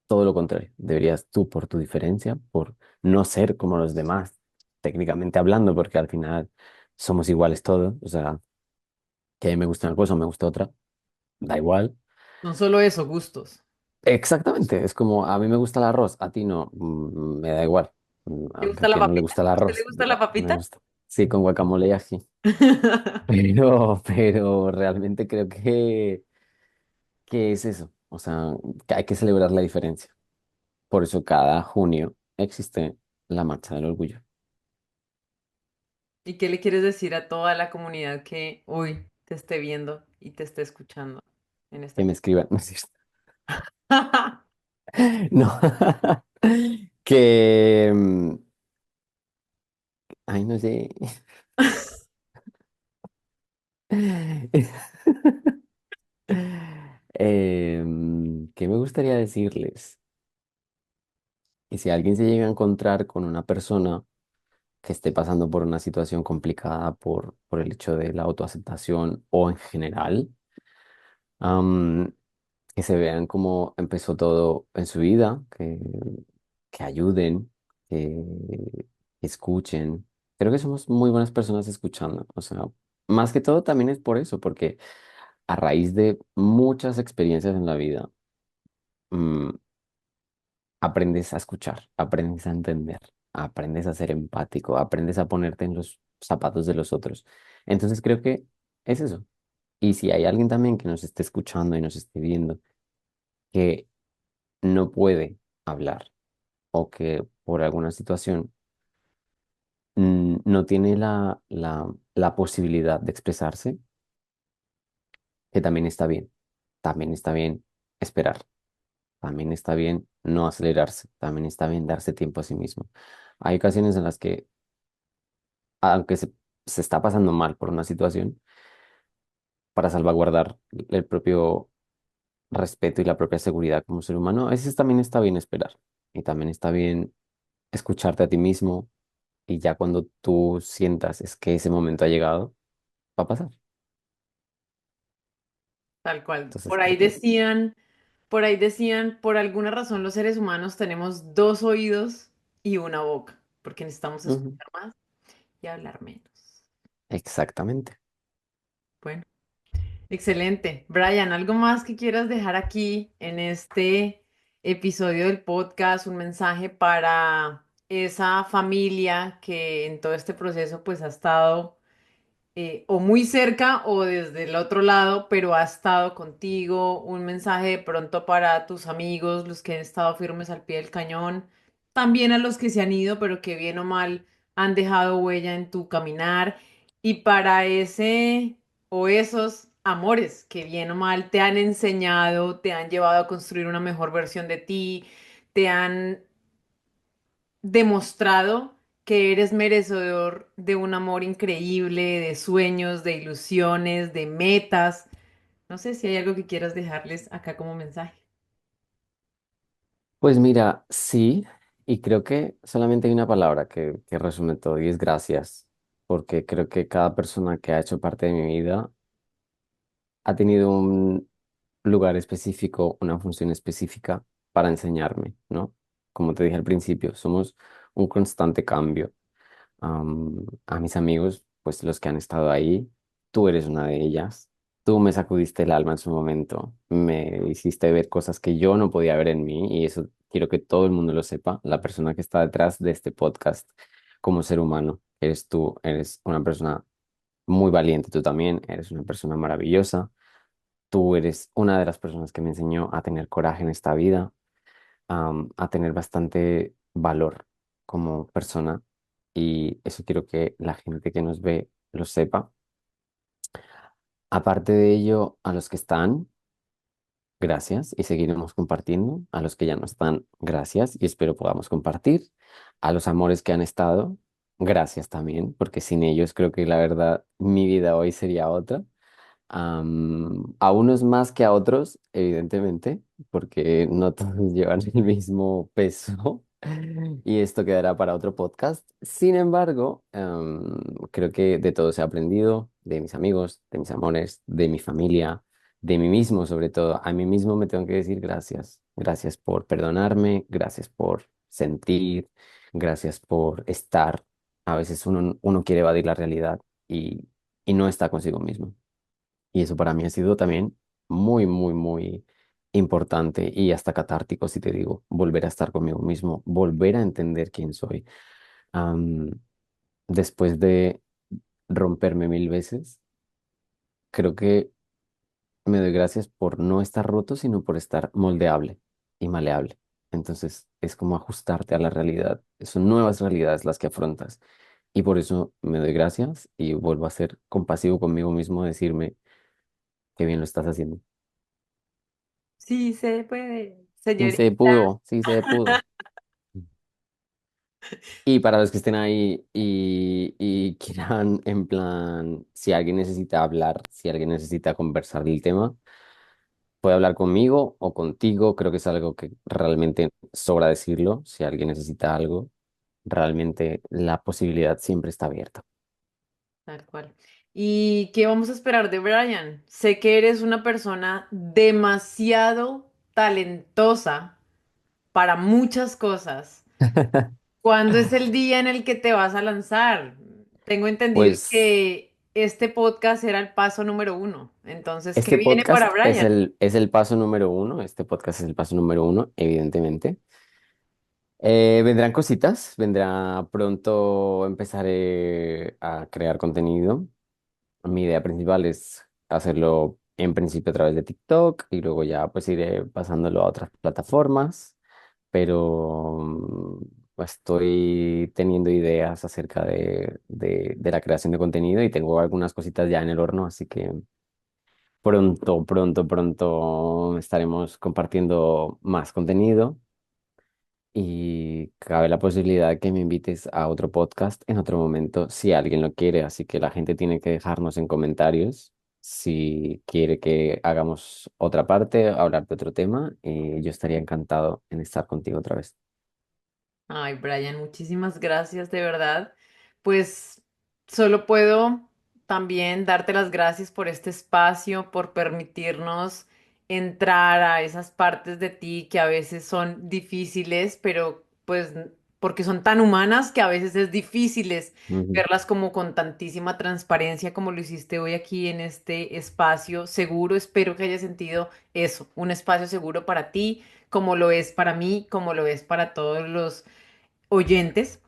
todo lo contrario. Deberías tú, por tu diferencia, por no ser como los demás, técnicamente hablando, porque al final somos iguales todos. O sea, que a mí me gusta una cosa o me gusta otra, da igual. No solo eso, gustos. Exactamente, es como a mí me gusta el arroz, a ti no, me da igual. ¿Te Aunque gusta a la quien no le papita? gusta el ¿A usted le arroz, gusta la me papita? gusta. Sí, con guacamole y ají. Pero realmente creo que es eso. O sea, que hay que celebrar la diferencia. Por eso cada junio existe la Marcha del Orgullo. ¿Y qué le quieres decir a toda la comunidad que hoy te esté viendo y te esté escuchando en este Que me podcast? escriban, no es cierto. No. Que, ay, no sé. ¿Qué me gustaría decirles? Que si alguien se llega a encontrar con una persona que esté pasando por una situación complicada por el hecho de la autoaceptación o en general, am, que se vean cómo empezó todo en su vida, que ayuden, que escuchen. Creo que somos muy buenas personas escuchando. O sea, más que todo también es por eso, porque a raíz de muchas experiencias en la vida, mm, aprendes a escuchar, aprendes a entender, aprendes a ser empático, aprendes a ponerte en los zapatos de los otros. Entonces creo que es eso. Y si hay alguien también que nos esté escuchando y nos esté viendo, que no puede hablar o que por alguna situación no tiene la posibilidad de expresarse, que también está bien esperar, también está bien no acelerarse, también está bien darse tiempo a sí mismo. Hay ocasiones en las que aunque se está pasando mal por una situación, para salvaguardar el propio respeto y la propia seguridad como ser humano, a veces también está bien esperar y también está bien escucharte a ti mismo y ya cuando tú sientas es que ese momento ha llegado, va a pasar. Tal cual. Entonces creo que Por alguna razón los seres humanos tenemos dos oídos y una boca, porque necesitamos ujú, escuchar más y hablar menos. exactamente. Bueno, excelente. Brian, ¿algo más que quieras dejar aquí en este episodio del podcast? Un mensaje para esa familia que en todo este proceso pues ha estado o muy cerca o desde el otro lado, pero ha estado contigo. Un mensaje de pronto para tus amigos, los que han estado firmes al pie del cañón, también a los que se han ido, pero que bien o mal han dejado huella en tu caminar. Y para ese o esos amores que bien o mal te han enseñado, te han llevado a construir una mejor versión de ti, te han demostrado que eres merecedor de un amor increíble, de sueños, de ilusiones, de metas. No sé si hay algo que quieras dejarles acá como mensaje. Pues mira, sí, y creo que solamente hay una palabra que resume todo y es gracias, porque creo que cada persona que ha hecho parte de mi vida ha tenido un lugar específico, una función específica para enseñarme, ¿no? Como te dije al principio, somos un constante cambio. A mis amigos, pues los que han estado ahí, tú eres una de ellas. Tú me sacudiste el alma en su momento, me hiciste ver cosas que yo no podía ver en mí y eso quiero que todo el mundo lo sepa. La persona que está detrás de este podcast como ser humano, eres tú, eres una persona muy valiente, tú también, eres una persona maravillosa. Tú eres una de las personas que me enseñó a tener coraje en esta vida, a tener bastante valor como persona y eso quiero que la gente que nos ve lo sepa. Aparte de ello, a los que están, gracias y seguiremos compartiendo. A los que ya no están, gracias y espero podamos compartir. A los amores que han estado, gracias también, porque sin ellos creo que la verdad mi vida hoy sería otra. A unos más que a otros, evidentemente, porque no todos llevan el mismo peso y esto quedará para otro podcast. Sin embargo, creo que de todo se ha aprendido, de mis amigos, de mis amores, de mi familia, de mí mismo sobre todo. A mí mismo me tengo que decir gracias. Gracias por perdonarme, gracias por sentir, gracias por estar. A veces uno quiere evadir la realidad y, y no está consigo mismo. Y eso para mí ha sido también muy, muy, muy importante y hasta catártico, si te digo, volver a estar conmigo mismo, volver a entender quién soy. Am, Después de romperme mil veces, creo que me doy gracias por no estar roto, sino por estar moldeable y maleable. Entonces es como ajustarte a la realidad. Son nuevas realidades las que afrontas. Y por eso me doy gracias y vuelvo a ser compasivo conmigo mismo, decirme qué bien lo estás haciendo. Sí se puede, Sí señorita. se pudo, sí se pudo. Y para los que estén ahí y quieran, en plan, si alguien necesita hablar, si alguien necesita conversar del tema, puede hablar conmigo o contigo. Creo que es algo que realmente sobra decirlo. Si alguien necesita algo, realmente la posibilidad siempre está abierta. Tal cual. ¿Y qué vamos a esperar de Brian? Sé que eres una persona demasiado talentosa para muchas cosas. ¿Cuándo es el día en el que te vas a lanzar? Tengo entendido Pues que este podcast era el paso número uno. Entonces, ¿qué este viene para podcast Brian? es el paso número uno. Este podcast es el paso número uno, evidentemente. Vendrán cositas, vendrá pronto empezaré a crear contenido. Mi idea principal es hacerlo en principio a través de TikTok y luego ya pues iré pasándolo a otras plataformas, pero estoy teniendo ideas acerca de la creación de contenido y tengo algunas cositas ya en el horno, así que pronto, pronto, pronto estaremos compartiendo más contenido. Y cabe la posibilidad de que me invites a otro podcast en otro momento si alguien lo quiere. Así que la gente tiene que dejarnos en comentarios si quiere que hagamos otra parte, hablar de otro tema. Y yo estaría encantado en estar contigo otra vez. Ay, Brian, muchísimas gracias, de verdad. Pues solo puedo también darte las gracias por este espacio, por permitirnos entrar a esas partes de ti que a veces son difíciles, pero pues porque son tan humanas que a veces es difíciles Ujú. verlas como con tantísima transparencia como lo hiciste hoy aquí en este espacio seguro. Espero que hayas sentido eso, un espacio seguro para ti, como lo es para mí, como lo es para todos los oyentes.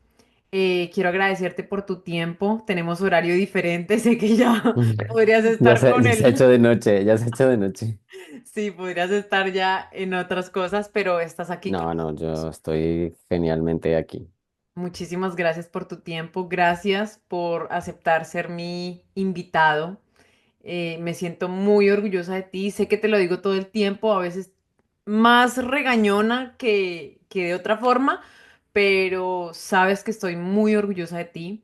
Quiero agradecerte por tu tiempo. Tenemos horario diferente. Sé que ya podrías estar con Ya se ha él. hecho de noche, ya se ha hecho de noche. Sí, podrías estar ya en otras cosas, pero estás aquí con No, no, yo nosotros. estoy genialmente aquí. Muchísimas gracias por tu tiempo. Gracias por aceptar ser mi invitado. Me siento muy orgullosa de ti. Sé que te lo digo todo el tiempo, a veces más regañona que de otra forma, pero sabes que estoy muy orgullosa de ti.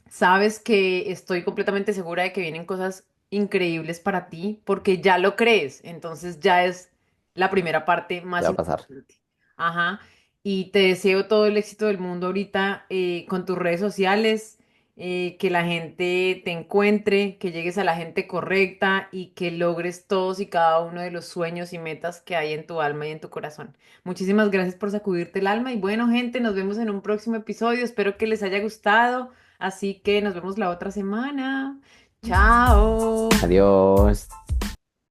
Sabes que estoy completamente segura de que vienen cosas increíbles para ti porque ya lo crees. Entonces ya es la primera parte ¿Qué más va a pasar? importante. Ajá. Y te deseo todo el éxito del mundo ahorita con tus redes sociales, que la gente te encuentre, que llegues a la gente correcta y que logres todos y cada uno de los sueños y metas que hay en tu alma y en tu corazón. Muchísimas gracias por sacudirte el alma y bueno, gente, nos vemos en un próximo episodio. Espero que les haya gustado. Así que nos vemos la otra semana. Chao. Adiós.